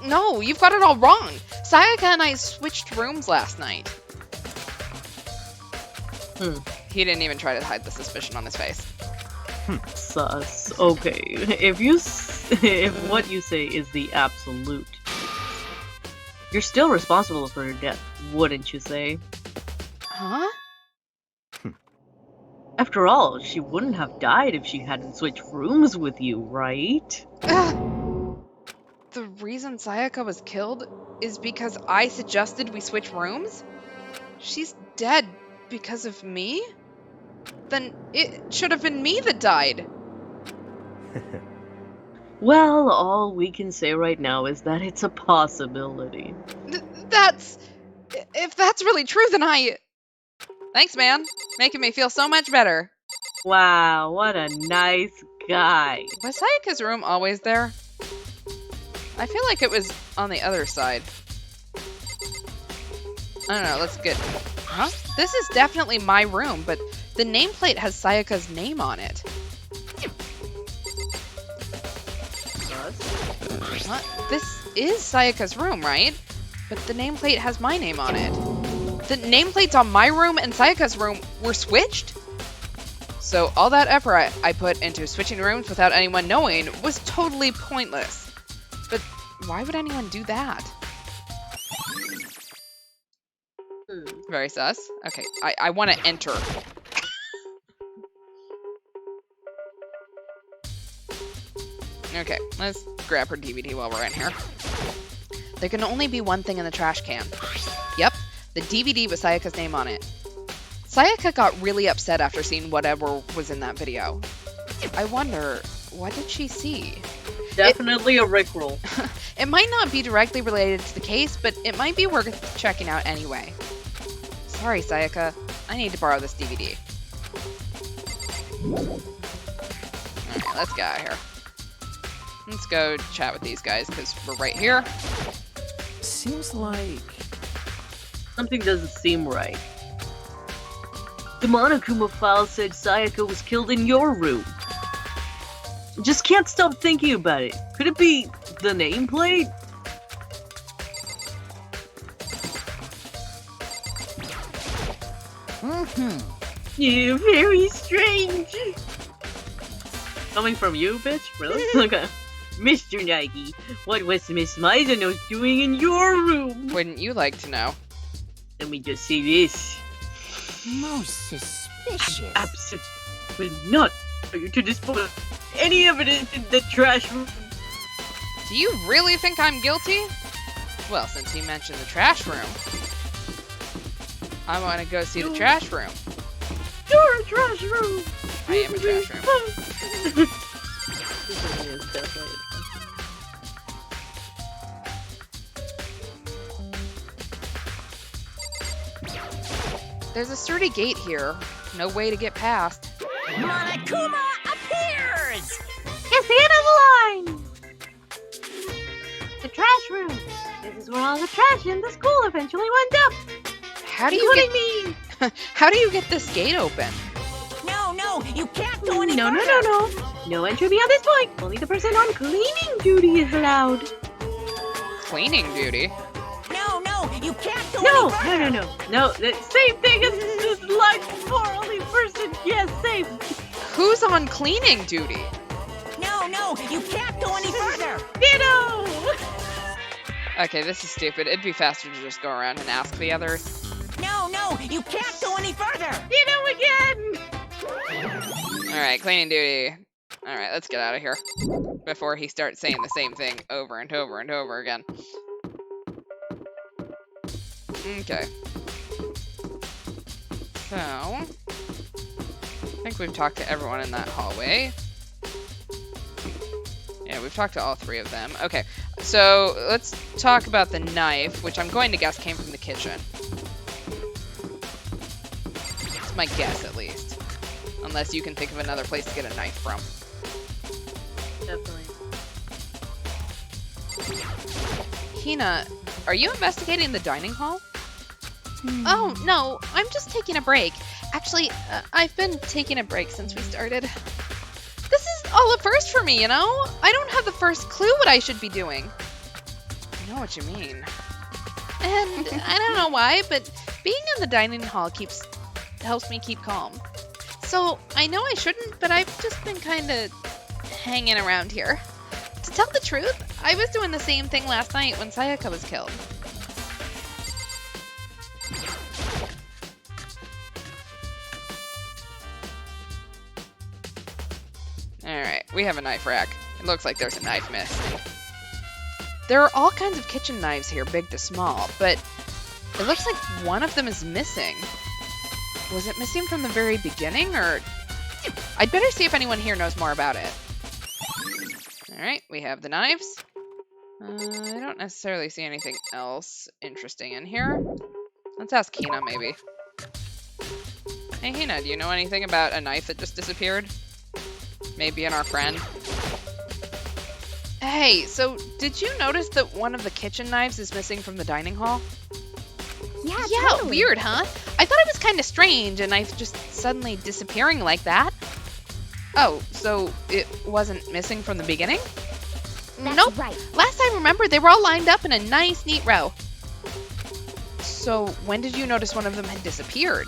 No, you've got it all wrong. Sayaka and I switched rooms last night. He didn't even try to hide the suspicion on his face. Sus. Okay, if what you say is the absolute, you're still responsible for her death, wouldn't you say? Huh? After all, she wouldn't have died if she hadn't switched rooms with you, right? The reason Sayaka was killed is because I suggested we switch rooms? She's dead because of me? Then it should have been me that died. Well, all we can say right now is that it's a possibility. If that's really true, then Thanks, man. Making me feel so much better. Wow, what a nice guy. Was Sayaka's room always there? I feel like it was on the other side. I don't know, let's get... Huh? This is definitely my room, but the nameplate has Sayaka's name on it. What? This is Sayaka's room, right? But the nameplate has my name on it. The nameplates on my room and Sayaka's room were switched? So all that effort I put into switching rooms without anyone knowing was totally pointless. But why would anyone do that? Very sus. Okay, I want to enter. Okay, let's grab her DVD while we're in here. There can only be one thing in the trash can. Yep, the DVD with Sayaka's name on it. Sayaka got really upset after seeing whatever was in that video. I wonder, what did she see? Definitely a Rickroll. It might not be directly related to the case, but it might be worth checking out anyway. Sorry, Sayaka. I need to borrow this DVD. Alright, let's get out of here. Let's go chat with these guys, because we're right here. Seems like... Something doesn't seem right. The Monokuma file said Sayaka was killed in your room. Just can't stop thinking about it. Could it be the nameplate? Yeah, very strange. Coming from you, bitch? Really? Okay. Mr. Nike, what was Miss Mizuno doing in your room? Wouldn't you like to know? Let me just say this. Most suspicious. Absolutely not for you to dispose of any evidence in the trash room. Do you really think I'm guilty? Well, since you mentioned the trash room, I want to go see the trash room. You're a trash room. I am a trash room. There's a sturdy gate here. No way to get past. Monokuma appears! It's the end of the line! The trash room. This is where all the trash in the school eventually went up. How do you Including get... me! How do you get this gate open? No, you can't go any No, further. No entry beyond this point. Only the person on cleaning duty is allowed. Cleaning duty? No, you can't go No, any further. No, the same thing as this line before. Only person, yes, same. Who's on cleaning duty? No, you can't go any further. Ditto! Okay, this is stupid. It'd be faster to just go around and ask the others. No, you can't go any further. Ditto again! Alright, cleaning duty. Alright, let's get out of here. Before he starts saying the same thing over and over and over again. Okay. So, I think we've talked to everyone in that hallway. Yeah, we've talked to all three of them. Okay, so let's talk about the knife, which I'm going to guess came from the kitchen. It's my guess, at least. Unless you can think of another place to get a knife from. Definitely. Hina, are you investigating the dining hall? Oh, no, I'm just taking a break. Actually, I've been taking a break since we started. This is all a first for me, you know? I don't have the first clue what I should be doing. I know what you mean. And I don't know why, but being in the dining hall helps me keep calm. So I know I shouldn't, but I've just been kind of hanging around here. To tell the truth, I was doing the same thing last night when Sayaka was killed. Alright, we have a knife rack. It looks like there's a knife missing. There are all kinds of kitchen knives here, big to small, but it looks like one of them is missing. Was it missing from the very beginning, or... I'd better see if anyone here knows more about it. Alright, we have the knives. I don't necessarily see anything else interesting in here. Let's ask Hina, maybe. Hey, Hina, do you know anything about a knife that just disappeared? Maybe in our friend? Hey, so did you notice that one of the kitchen knives is missing from the dining hall? Yeah, Yeah, totally. weird, huh? I thought it was kind of strange, a knife just suddenly disappearing like that. Oh, so it wasn't missing from the beginning? That's Nope. right. Last I remember, they were all lined up in a nice, neat row. So when did you notice one of them had disappeared?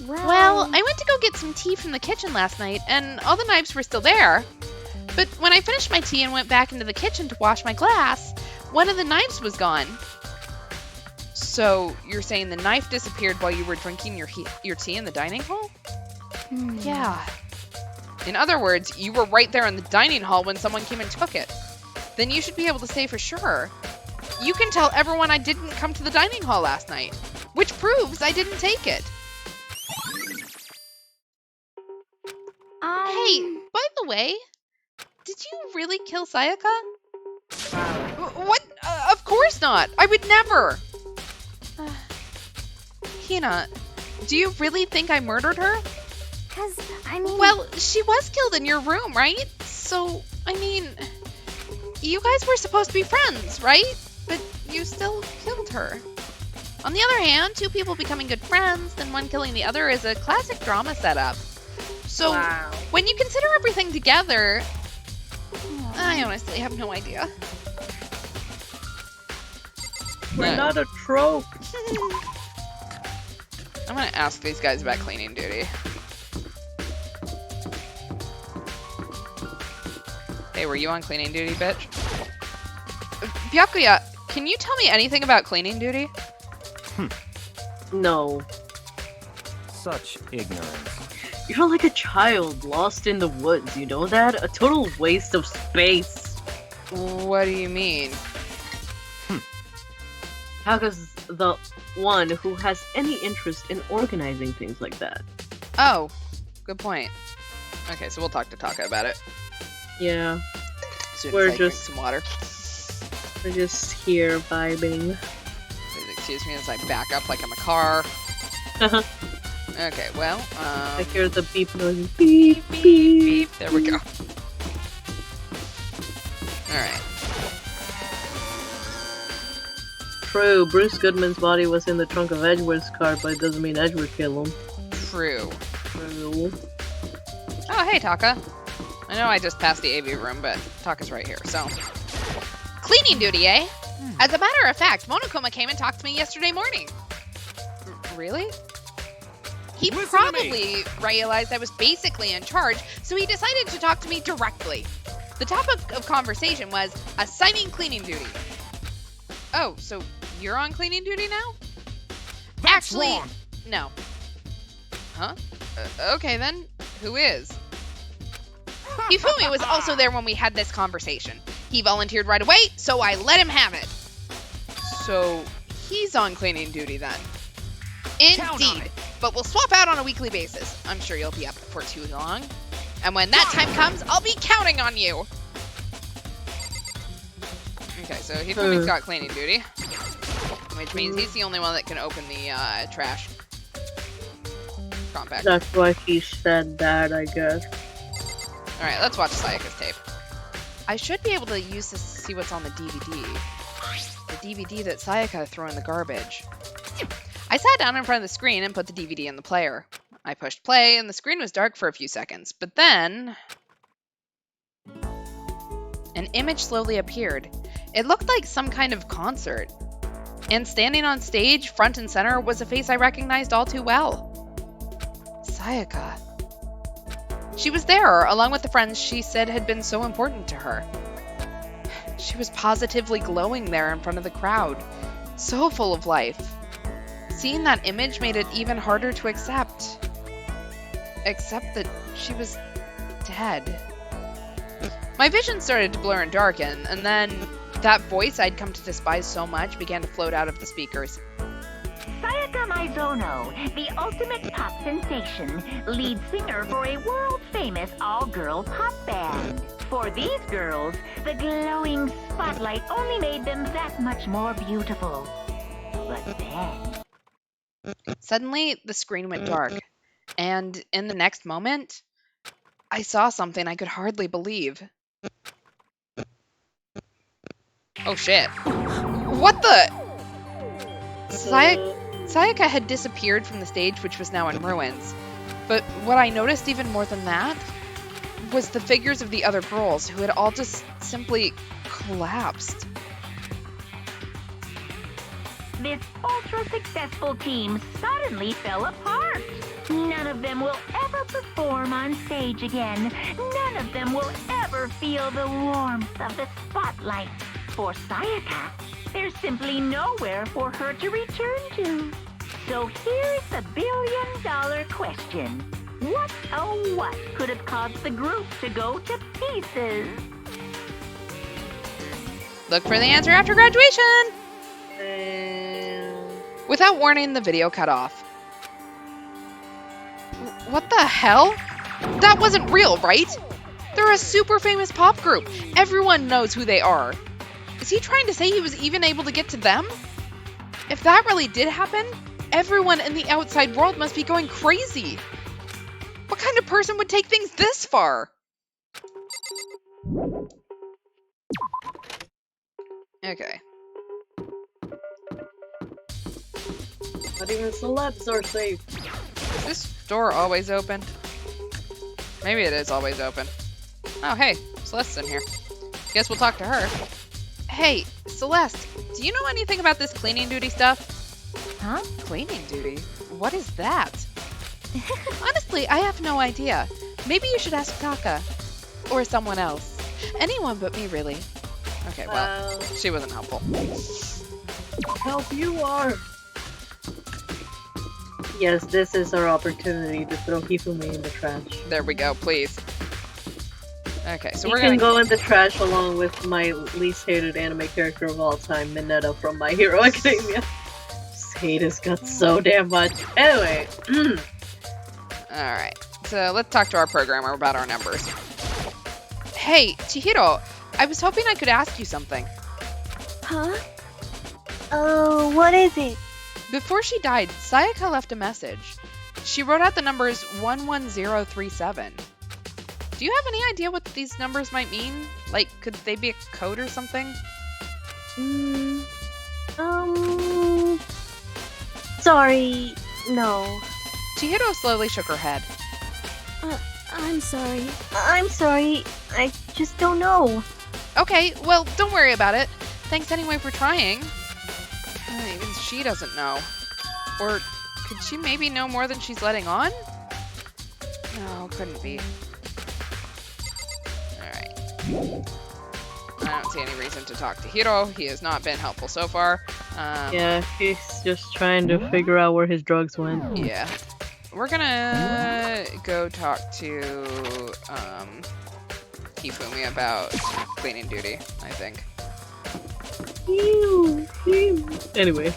Well, I went to go get some tea from the kitchen last night, and all the knives were still there. But when I finished my tea and went back into the kitchen to wash my glass, one of the knives was gone. So you're saying the knife disappeared while you were drinking your tea in the dining hall? Yeah. In other words, you were right there in the dining hall when someone came and took it. Then you should be able to say for sure. You can tell everyone I didn't come to the dining hall last night, which proves I didn't take it. Hey, by the way, did you really kill Sayaka? What? Of course not. I would never. Hina, do you really think I murdered her? Because, I mean... Well, she was killed in your room, right? So, I mean, you guys were supposed to be friends, right? But you still killed her. On the other hand, two people becoming good friends, then one killing the other is a classic drama setup. So, Wow. when you consider everything together, I honestly have no idea. We're not a trope. I'm gonna ask these guys about cleaning duty. Hey, were you on cleaning duty, bitch? Byakuya, can you tell me anything about cleaning duty? No. Such ignorance. You're like a child lost in the woods, you know that? A total waste of space. What do you mean? Taka's the one who has any interest in organizing things like that. Oh, good point. Okay, so we'll talk to Taka about it. Yeah, As soon We're as I drink just- some water. we're just here vibing. Please excuse me as I back up like I'm a car. Okay, well, I hear the beep noise. Beep, beep. there we go. Alright. True, Bruce Goodman's body was in the trunk of Edward's car, but it doesn't mean Edward killed him. True. True. Oh, hey, Taka. I know I just passed the AV room, but Taka's right here, so. Cleaning duty, eh? As a matter of fact, Monokuma came and talked to me yesterday morning. Really? He Listen to probably realized I was basically in charge, so he decided to talk to me directly. The topic of conversation was assigning cleaning duty. Oh, so you're on cleaning duty now? Actually, wrong. no. Huh? Okay, then. Who is? Hifumi was also there when we had this conversation. He volunteered right away, so I let him have it. So, he's on cleaning duty then. Count on Indeed. it. But we'll swap out on a weekly basis. I'm sure you'll be up for too long. And when that time comes, I'll be counting on you. Okay, so Hifumi's got cleaning duty. Which means he's the only one that can open the trash compact. That's why he said that, I guess. Alright, let's watch Sayaka's tape. I should be able to use this to see what's on the DVD. The DVD that Sayaka threw in the garbage. I sat down in front of the screen and put the DVD in the player. I pushed play, and the screen was dark for a few seconds, but then... an image slowly appeared. It looked like some kind of concert. And standing on stage, front and center, was a face I recognized all too well. Sayaka. She was there, along with the friends she said had been so important to her. She was positively glowing there in front of the crowd, so full of life. Seeing that image made it even harder to accept. Except that she was dead. My vision started to blur and darken, and then that voice I'd come to despise so much began to float out of the speakers. Sayaka Maizono, the ultimate pop sensation, lead singer for a world-famous all-girl pop band. For these girls, the glowing spotlight only made them that much more beautiful. But then... Suddenly, the screen went dark, And in the next moment, I saw something I could hardly believe. Oh shit. What the? Sayaka had disappeared from the stage, which was now in ruins. But what I noticed even more than that was the figures of the other girls, who had all just simply collapsed. This ultra-successful team suddenly fell apart. None of them will ever perform on stage again. None of them will ever feel the warmth of the spotlight. For Sayaka, there's simply nowhere for her to return to. So here's the billion-dollar question. What, oh what, could have caused the group to go to pieces? Look for the answer after graduation! And... Without warning, the video cut off. What the hell? That wasn't real, right? They're a super famous pop group. Everyone knows who they are. Is he trying to say he was even able to get to them? If that really did happen, everyone in the outside world must be going crazy. What kind of person would take things this far? Okay. Not even celebs are safe. Is this door always open? Maybe it is always open. Oh, hey, Celeste's in here. Guess we'll talk to her. Hey, Celeste, do you know anything about this cleaning duty stuff? Huh? Cleaning duty? What is that? Honestly, I have no idea. Maybe you should ask Taka. Or someone else. Anyone but me, really. Okay, well, she wasn't helpful. Help you are. Yes, this is our opportunity to throw Hifumi in the trash. There we go, please. Okay, so You we're can gonna go in the trash along with my least hated anime character of all time, Mineta from My Hero Academia. Just hate his guts so damn much. Anyway. Alright, so let's talk to our programmer about our numbers. Hey, Chihiro, I was hoping I could ask you something. Huh? Oh, what is it? Before she died, Sayaka left a message. She wrote out the numbers 11037. Do you have any idea what these numbers might mean? Like, could they be a code or something? Sorry, no. Chihiro slowly shook her head. I'm sorry. I'm sorry, I just don't know. Okay, well, don't worry about it. Thanks anyway for trying. Even she doesn't know. Or could she maybe know more than she's letting on? No, couldn't be. Alright. I don't see any reason to talk to Hiro. He has not been helpful so far. Yeah, he's just trying to figure out where his drugs went. Yeah. We're gonna go talk to Hifumi about cleaning duty, I think. Anyway.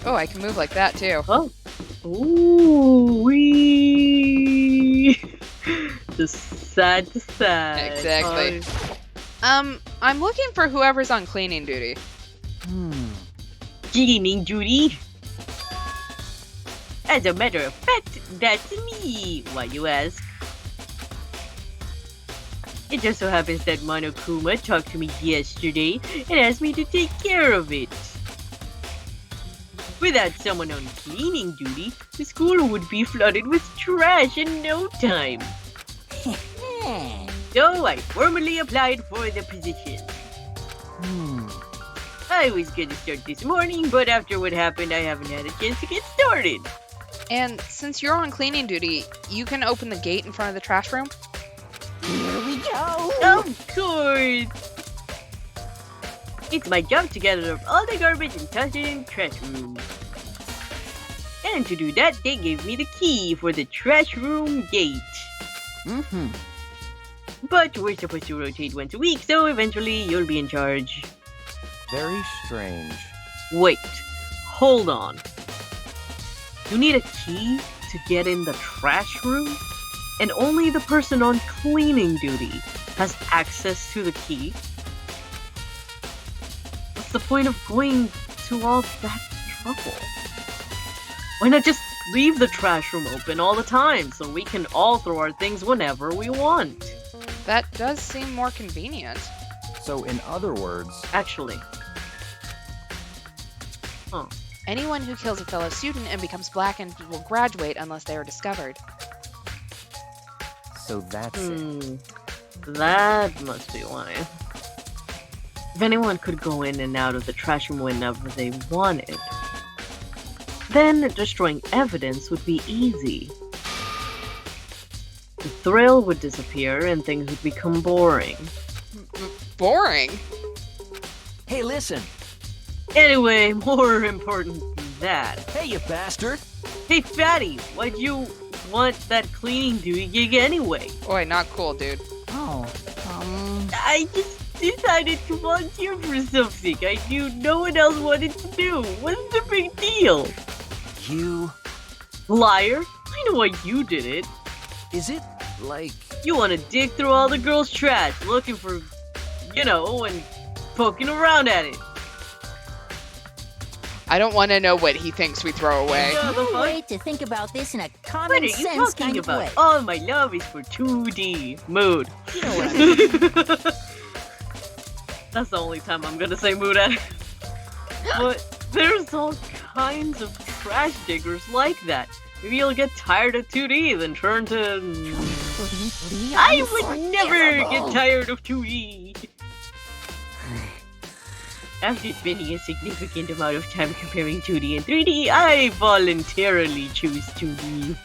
Oh, I can move like that too. Oh. Ooh, wee. Just side to side. Exactly. I'm looking for whoever's on cleaning duty. Cleaning duty? As a matter of fact, that's me. Why you ask? It just so happens that Monokuma talked to me yesterday and asked me to take care of it. Without someone on cleaning duty, the school would be flooded with trash in no time. So I formally applied for the position. I was gonna start this morning, but after what happened, I haven't had a chance to get started. And since you're on cleaning duty, you can open the gate in front of the trash room? Here we go. Of course! It's my job to gather up all the garbage and toss it in the trash room. And to do that, they gave me the key for the trash room gate. But we're supposed to rotate once a week, so eventually you'll be in charge. Very strange. Wait, hold on. You need a key to get in the trash room? And only the person on cleaning duty has access to the key? What's the point of going to all that trouble? Why not just leave the trash room open all the time so we can all throw our things whenever we want. That does seem more convenient. So, in other words, Actually. Huh. Anyone who kills a fellow student and becomes blackened will graduate unless they are discovered. so that's it. That must be why. If anyone could go in and out of the trash room whenever they wanted, then destroying evidence would be easy. The thrill would disappear and things would become boring. Boring? Hey, listen. Anyway, more important than that. Hey, you bastard. Hey, Fatty, why'd you want that cleaning duty gig anyway? Oi, not cool, dude. Oh, I just decided to volunteer for something I knew no one else wanted to do. What's the big deal? You... Liar, I know why you did it. Is it, like... You want to dig through all the girls' trash looking for, and poking around at it. I don't want to know what he thinks we throw away. Yeah, the No fuck? way to think about this in a What common are you sense talking kind of about? way. All my love is for 2D. Mood. You know what I mean. That's the only time I'm gonna say mood at it. But there's all kinds of trash diggers like that. Maybe you'll get tired of 2D, then turn to... I would never get tired of 2D! After spending a significant amount of time comparing 2D and 3D, I voluntarily choose 2D.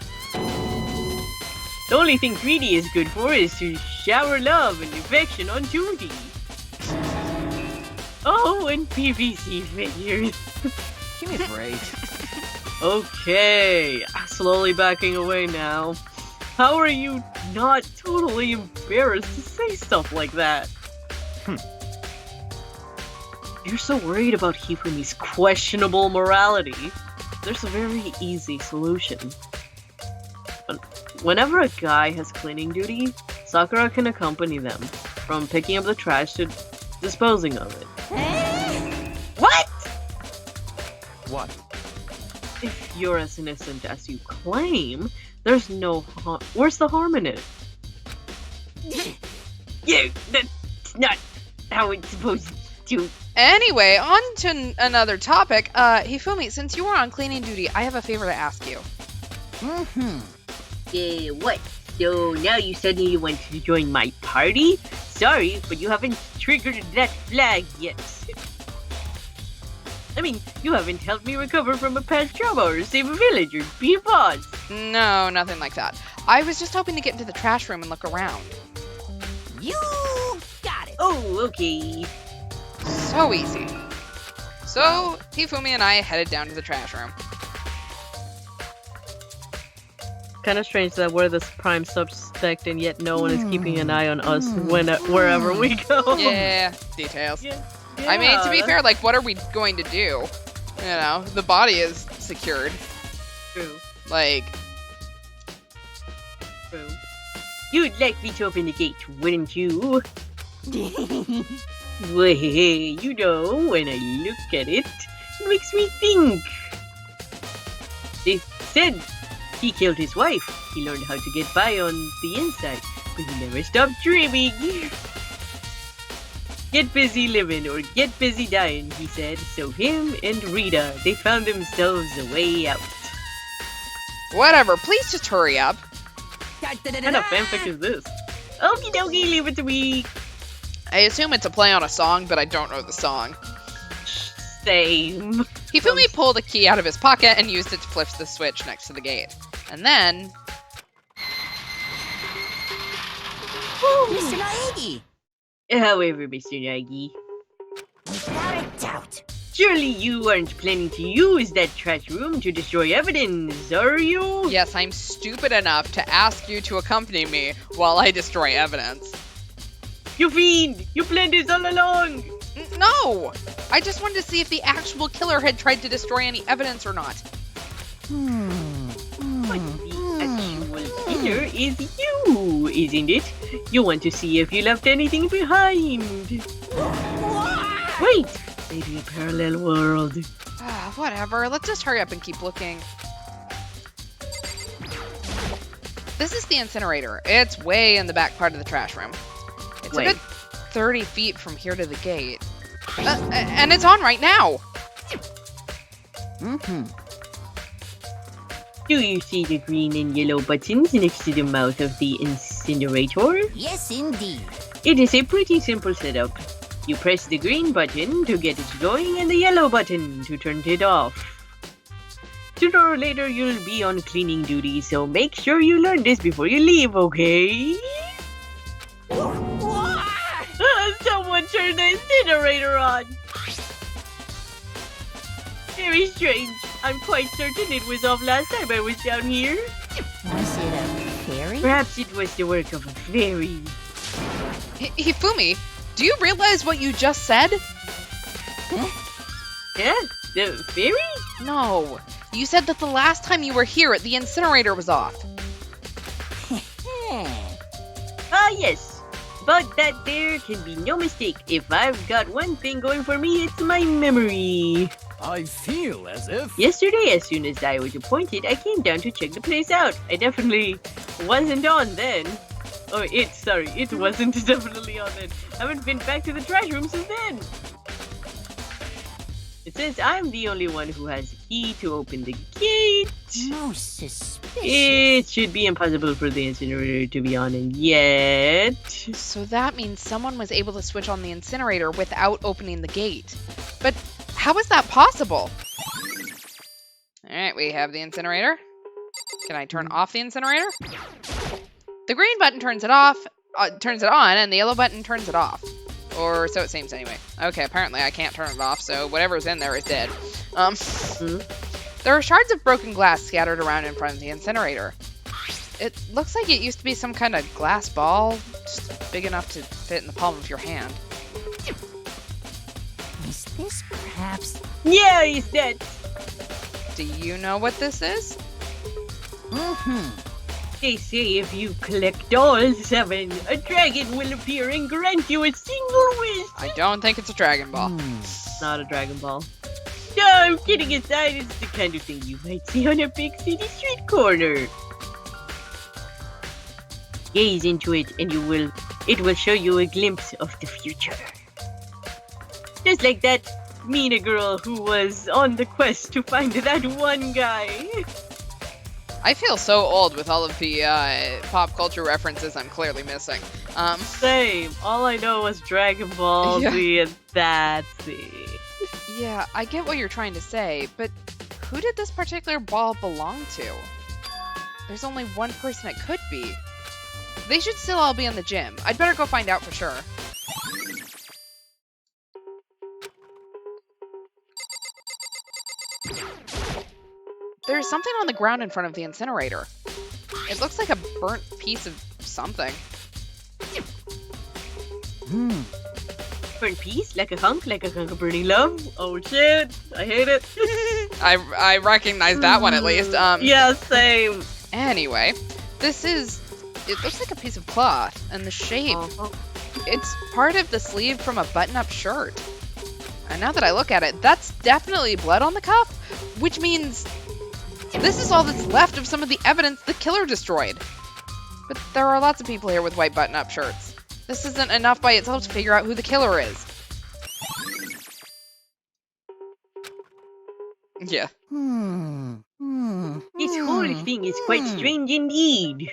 The only thing 3D is good for is to shower love and affection on 2D. Oh, and PVC figures. Give me a break. Okay, slowly backing away now. How are you not totally embarrassed to say stuff like that? You're so worried about Hifumi's questionable morality. There's a very easy solution. Whenever a guy has cleaning duty, Sakura can accompany them, from picking up the trash to disposing of it. What? What? If you're as innocent as you claim, there's no where's the harm in it? Yeah, that's not how it's supposed to. Anyway, on to another topic. Hifumi, since you were on cleaning duty, I have a favor to ask you. What? So now you suddenly want to join my party? Sorry, but you haven't triggered that flag yet. I mean, you haven't helped me recover from a past trauma or save a village or be a boss. No, nothing like that. I was just hoping to get into the trash room and look around. You got it. Oh, okay. So easy. So, Hifumi and I headed down to the trash room. Kind of strange that we're the prime suspect and yet no one is keeping an eye on us wherever we go. Yeah, details. Yeah, I mean, to be that's fair, like, what are we going to do? The body is secured. true. Like, True. You'd like me to open the gate, wouldn't you? Well, when I look at it, it makes me think. They said he killed his wife. He learned how to get by on the inside, but he never stopped dreaming. Get busy living or get busy dying, he said. So him and Rita, they found themselves a way out. whatever, please just hurry up. What kind of fanfic is this? Okie dokie, leave it to me. I assume it's a play on a song, but I don't know the song. Same. Hifumi pulled a key out of his pocket and used it to flip the switch next to the gate. And then... Mr. Naegi. However, Mr. Nagi, Without a doubt. surely you aren't planning to use that trash room to destroy evidence, are you? Yes, I'm stupid enough to ask you to accompany me while I destroy evidence. You fiend! You planned this all along! No! I just wanted to see if the actual killer had tried to destroy any evidence or not. But the actual killer is you, isn't it? You want to see if you left anything behind. Wait! Maybe a parallel world. Whatever, let's just hurry up and keep looking. This is the incinerator. It's way in the back part of the trash room. It's a Wait. good 30 feet from here to the gate. And it's on right now. Mm-hmm. Do you see the green and yellow buttons next to the mouth of the incinerator? Yes, indeed. It is a pretty simple setup. You press the green button to get it going and the yellow button to turn it off. Sooner or later you'll be on cleaning duty, so make sure you learn this before you leave, okay? Someone turned the incinerator on! Very strange. I'm quite certain it was off last time I was down here. Was it a fairy? Perhaps it was the work of a fairy. Hifumi, do you realize what you just said? Yeah? The fairy? No. You said that the last time you were here, the incinerator was off. Ah, yes. About that there can be no mistake. If I've got one thing going for me, it's my memory. I feel as if... Yesterday, as soon as I was appointed, I came down to check the place out. I definitely wasn't on then. Oh, it wasn't definitely on then. I haven't been back to the trash room since then. It says I'm the only one who has the key to open the gate. Most suspicious. It should be impossible for the incinerator to be on, and yet... So that means someone was able to switch on the incinerator without opening the gate. But how is that possible? Alright, we have the incinerator. Can I turn off the incinerator? The green button turns it off, turns it on, and the yellow button turns it off. Or so it seems anyway. Okay, apparently I can't turn it off, so whatever's in there is dead. There are shards of broken glass scattered around in front of the incinerator. It looks like it used to be some kind of glass ball, just big enough to fit in the palm of your hand. Is this perhaps... Yeah, he's dead. Do you know what this is? Mm-hmm. They say if you collect all 7, a dragon will appear and grant you a single wish. I don't think it's a Dragon Ball. Not a Dragon Ball. No, kidding aside, it's the kind of thing you might see on a big city street corner. Gaze into it and it will show you a glimpse of the future. Just like that Mina girl who was on the quest to find that one guy. I feel so old with all of the pop culture references I'm clearly missing. Same. All I know was Dragon Ball Z, and that's it. Yeah, I get what you're trying to say, but who did this particular ball belong to? There's only one person it could be. They should still all be in the gym. I'd better go find out for sure. There's something on the ground in front of the incinerator. It looks like a burnt piece of something. Burnt piece? Like a hunk of burning love? Oh shit, I hate it. I recognize that one at least. Yeah, same. Anyway, it looks like a piece of cloth, and the shape, it's part of the sleeve from a button-up shirt. And now that I look at it, that's definitely blood on the cuff, which means this is all that's left of some of the evidence the killer destroyed. But there are lots of people here with white button-up shirts. This isn't enough by itself to figure out who the killer is. Yeah. This whole thing is quite strange indeed.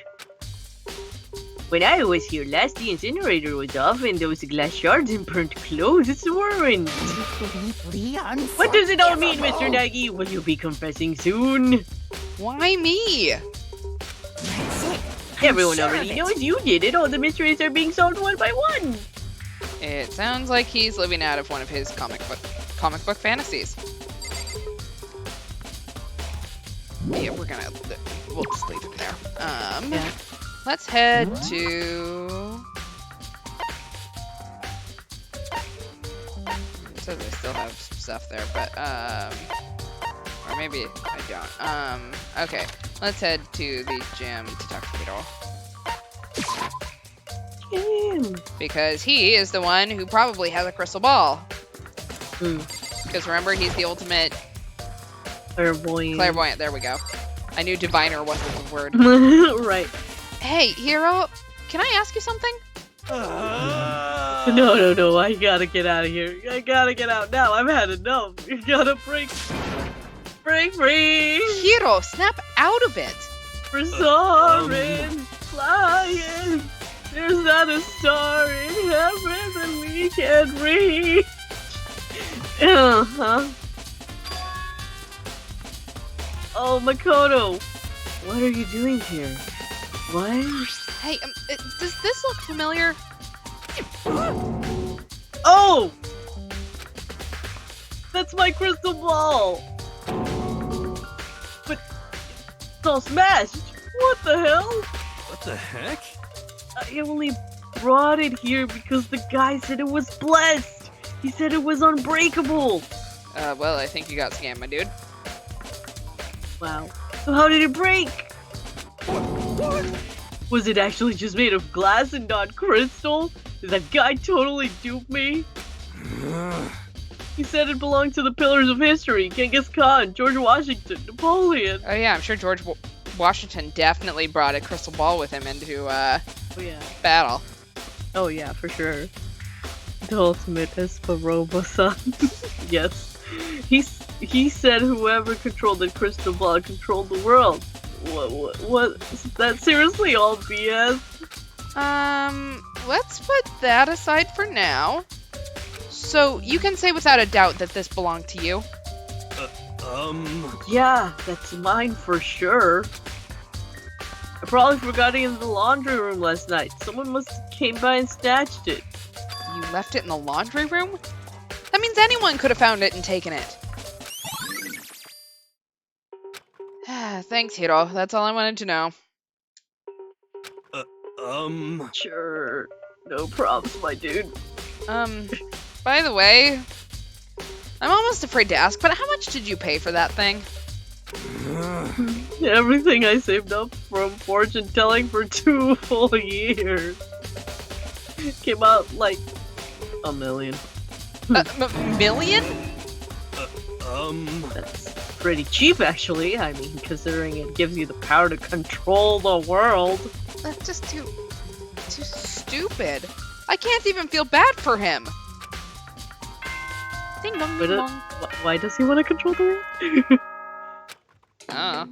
When I was here last, the incinerator was off and those glass shards and burnt clothes weren't. What does it all mean, Mr. Nagi? Will you be confessing soon? Why me? That's it. Everyone sure already of it. knows you did it. All the mysteries are being solved one by one. It sounds like he's living out of one of his comic book fantasies. Yeah, we'll just leave it there. Let's head to... It says I still have some stuff there, but, or maybe I don't. Okay, let's head to the gym to talk to Vito. Because he is the one who probably has a crystal ball. Because remember, he's the ultimate... Clairvoyant. Clairvoyant, there we go. I knew diviner wasn't the word. Right. Hey, Hero, can I ask you something? No, I gotta get out of here. I gotta get out now. I've had enough. You gotta break free. Hero, snap out of it. We're soaring, flying. There's not a star in heaven that we can reach. Oh, Makoto, what are you doing here? What? Hey, does this look familiar? Oh! That's my crystal ball! But it's all smashed! What the hell? What the heck? I only brought it here because the guy said it was blessed! He said it was unbreakable! Well, I think you got scammed, my dude. Wow. So how did it break? What? Was it actually just made of glass and not crystal? Did that guy totally dupe me? He said it belonged to the pillars of history. Genghis Khan, George Washington, Napoleon. Oh yeah, I'm sure George Washington definitely brought a crystal ball with him into battle. Oh yeah, for sure. The ultimate Esperoba-san. Yes. He said whoever controlled the crystal ball controlled the world. What? Is that seriously all BS? Let's put that aside for now. So, you can say without a doubt that this belonged to you? Yeah, that's mine for sure. I probably forgot it in the laundry room last night. Someone must have came by and snatched it. You left it in the laundry room? That means anyone could have found it and taken it. Thanks, Hiro. That's all I wanted to know. Sure. No problems, my dude. By the way, I'm almost afraid to ask, but how much did you pay for that thing? Everything I saved up from fortune telling for 2 full years. Came out like $1 million. Million? That's pretty cheap, actually. I mean, considering it gives you the power to control the world. That's just too stupid. I can't even feel bad for him. Ding dong ding dong. Why does he want to control the world? Oh.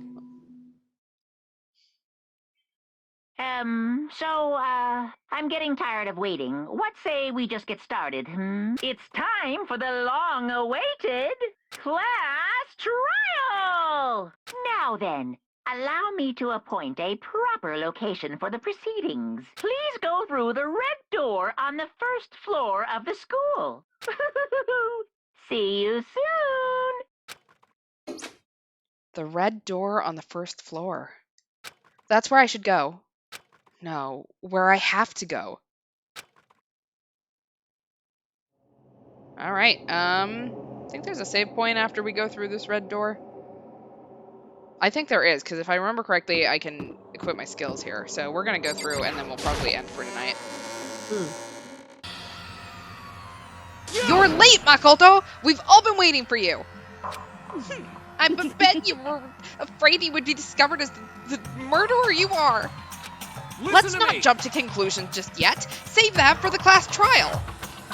I'm getting tired of waiting. What say we just get started, It's time for the long-awaited class trial! Now then, allow me to appoint a proper location for the proceedings. Please go through the red door on the first floor of the school. See you soon! The red door on the first floor. That's where I should go. No, where I have to go. Alright, I think there's a save point after we go through this red door. I think there is, because if I remember correctly, I can equip my skills here. So we're going to go through, and then we'll probably end for tonight. You're late, Makoto! We've all been waiting for you! I bet you were afraid you would be discovered as the murderer you are! Let's not jump to conclusions just yet. Save that for the class trial.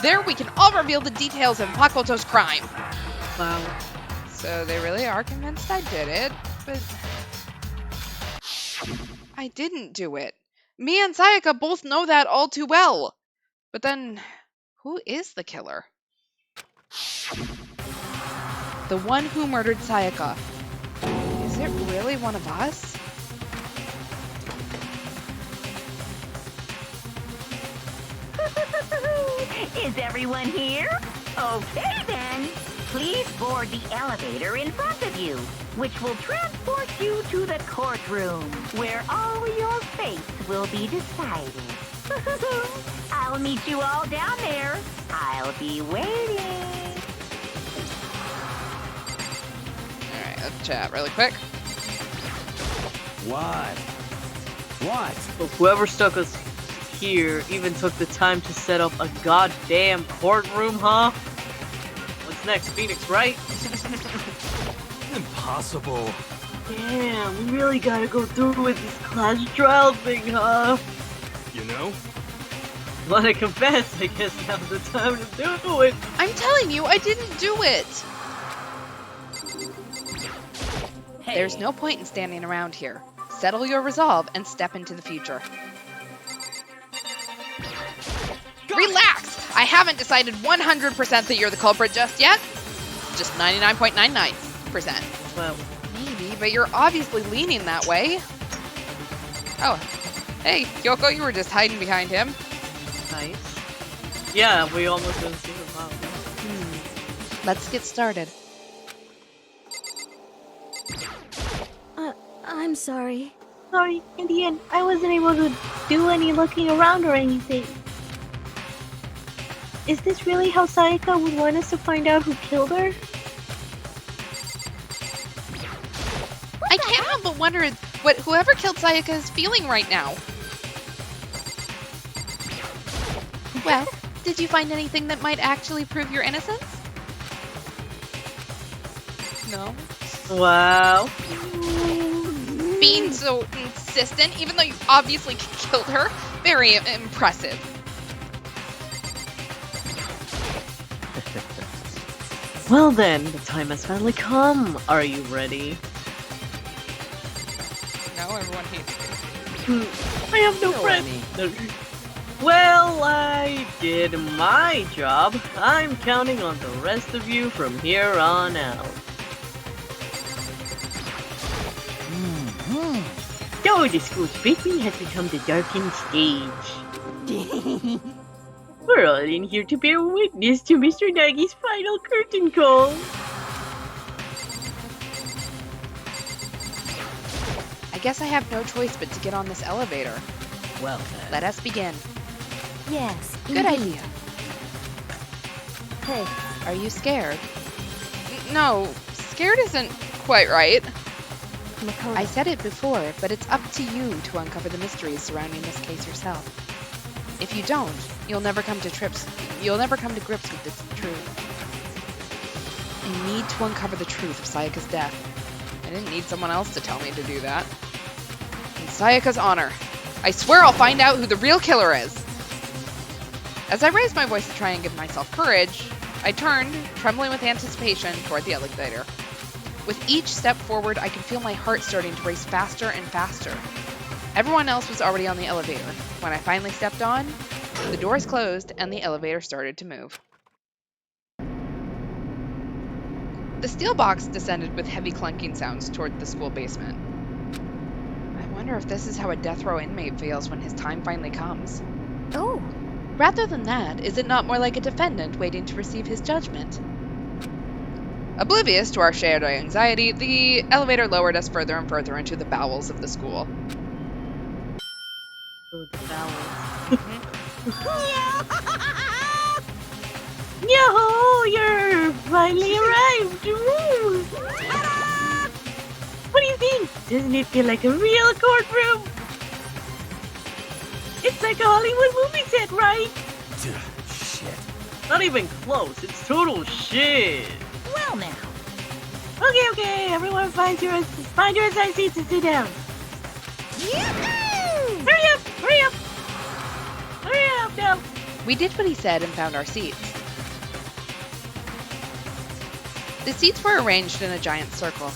There we can all reveal the details of Makoto's crime. Wow. So they really are convinced I did it, but I didn't do it. Me and Sayaka both know that all too well. But then, who is the killer? The one who murdered Sayaka. Is it really one of us? Is everyone here? Okay then. Please board the elevator in front of you, which will transport you to the courtroom, where all your fates will be decided. I'll meet you all down there. I'll be waiting. Alright, let's chat really quick. What? Well, whoever stuck us here even took the time to set up a goddamn courtroom, huh? What's next, Phoenix, right? Impossible. Damn, we really gotta go through with this class trial thing, huh? You know? Wanna confess? I guess now's the time to do it. I'm telling you, I didn't do it. There's no point in standing around here. Settle your resolve and step into the future. Relax! I haven't decided 100% that you're the culprit just yet. Just 99.99%. Well, Maybe, but you're obviously leaning that way. Oh, hey, Kyoko, you were just hiding behind him. nice. Yeah, we almost didn't see him out. Let's get started. I'm sorry. Sorry, in the end, I wasn't able to do any looking around or anything. Is this really how Sayaka would want us to find out who killed her? I can't help but wonder what whoever killed Sayaka is feeling right now. Well, did you find anything that might actually prove your innocence? No. Wow. Being so insistent, even though you obviously killed her, very impressive. Well then, the time has finally come. Are you ready? No, everyone hates me. I have no friends. Well, I did my job. I'm counting on the rest of you from here on out. So the school's basement has become the darkened stage. We're all in here to bear witness to Mr. Nagi's final curtain call. I guess I have no choice but to get on this elevator. Well then. Let us begin. Yes. Good idea. Hey, Are you scared? No, scared isn't quite right. Makoto. I said it before, but it's up to you to uncover the mysteries surrounding this case yourself. If you don't, you'll never come to grips with the truth. I need to uncover the truth of Sayaka's death. I didn't need someone else to tell me to do that. In Sayaka's honor, I swear I'll find out who the real killer is. As I raised my voice to try and give myself courage, I turned, trembling with anticipation, toward the elevator. With each step forward, I could feel my heart starting to race faster and faster. Everyone else was already on the elevator. When I finally stepped on, the doors closed and the elevator started to move. The steel box descended with heavy clunking sounds toward the school basement. I wonder if this is how a death row inmate feels when his time finally comes. Oh, Rather than that, is it not more like a defendant waiting to receive his judgment? Oblivious to our shared anxiety, the elevator lowered us further and further into the bowels of the school. Oh, the balance. Yo, you're finally arrived! Woo! What do you think? Doesn't it feel like a real courtroom? It's like a Hollywood movie set, right? Shit. Not even close. It's total shit. Well now, Okay, everyone find your assigned seats and sit down. Hurry up now. We did what he said and found our seats. The seats were arranged in a giant circle.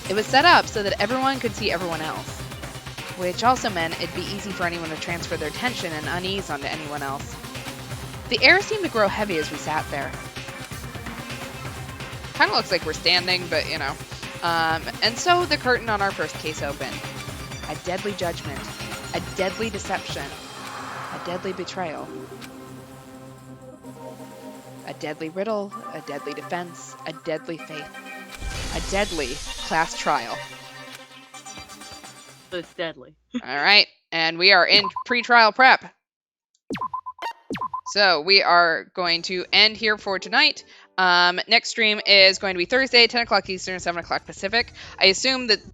It was set up so that everyone could see everyone else, which also meant it'd be easy for anyone to transfer their tension and unease onto anyone else. The air seemed to grow heavy as we sat there. Kind of looks like we're standing, but you know. And so the curtain on our first case opened. A deadly judgment, a deadly deception, a deadly betrayal. A deadly riddle, a deadly defense, a deadly faith, a deadly class trial. But it's deadly. All right, and we are in pre-trial prep. So we are going to end here for tonight. Next stream is going to be Thursday, 10 o'clock Eastern, 7 o'clock Pacific. I assume that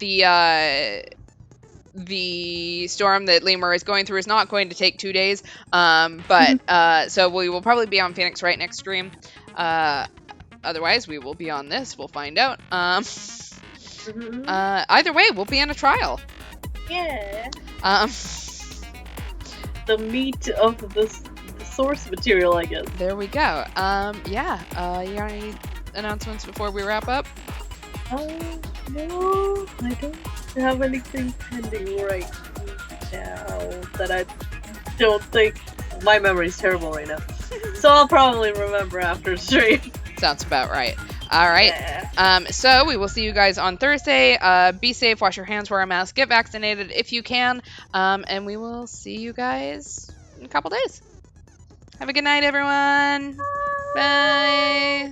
the storm that Lemur is going through is not going to take 2 days. So we will probably be on Phoenix Wright next stream. Otherwise, we will be on this. We'll find out. Either way, we'll be in a trial. Yeah. Um, The meat of the source material, I guess. there we go. Yeah. You got any announcements before we wrap up? No, I don't have anything pending right now that I don't think. My memory's terrible right now. So I'll probably remember after stream. Sounds about right. All right. Yeah. So we will see you guys on Thursday. Be safe, wash your hands, wear a mask, get vaccinated if you can. And we will see you guys in a couple days. Have a good night, everyone. Bye.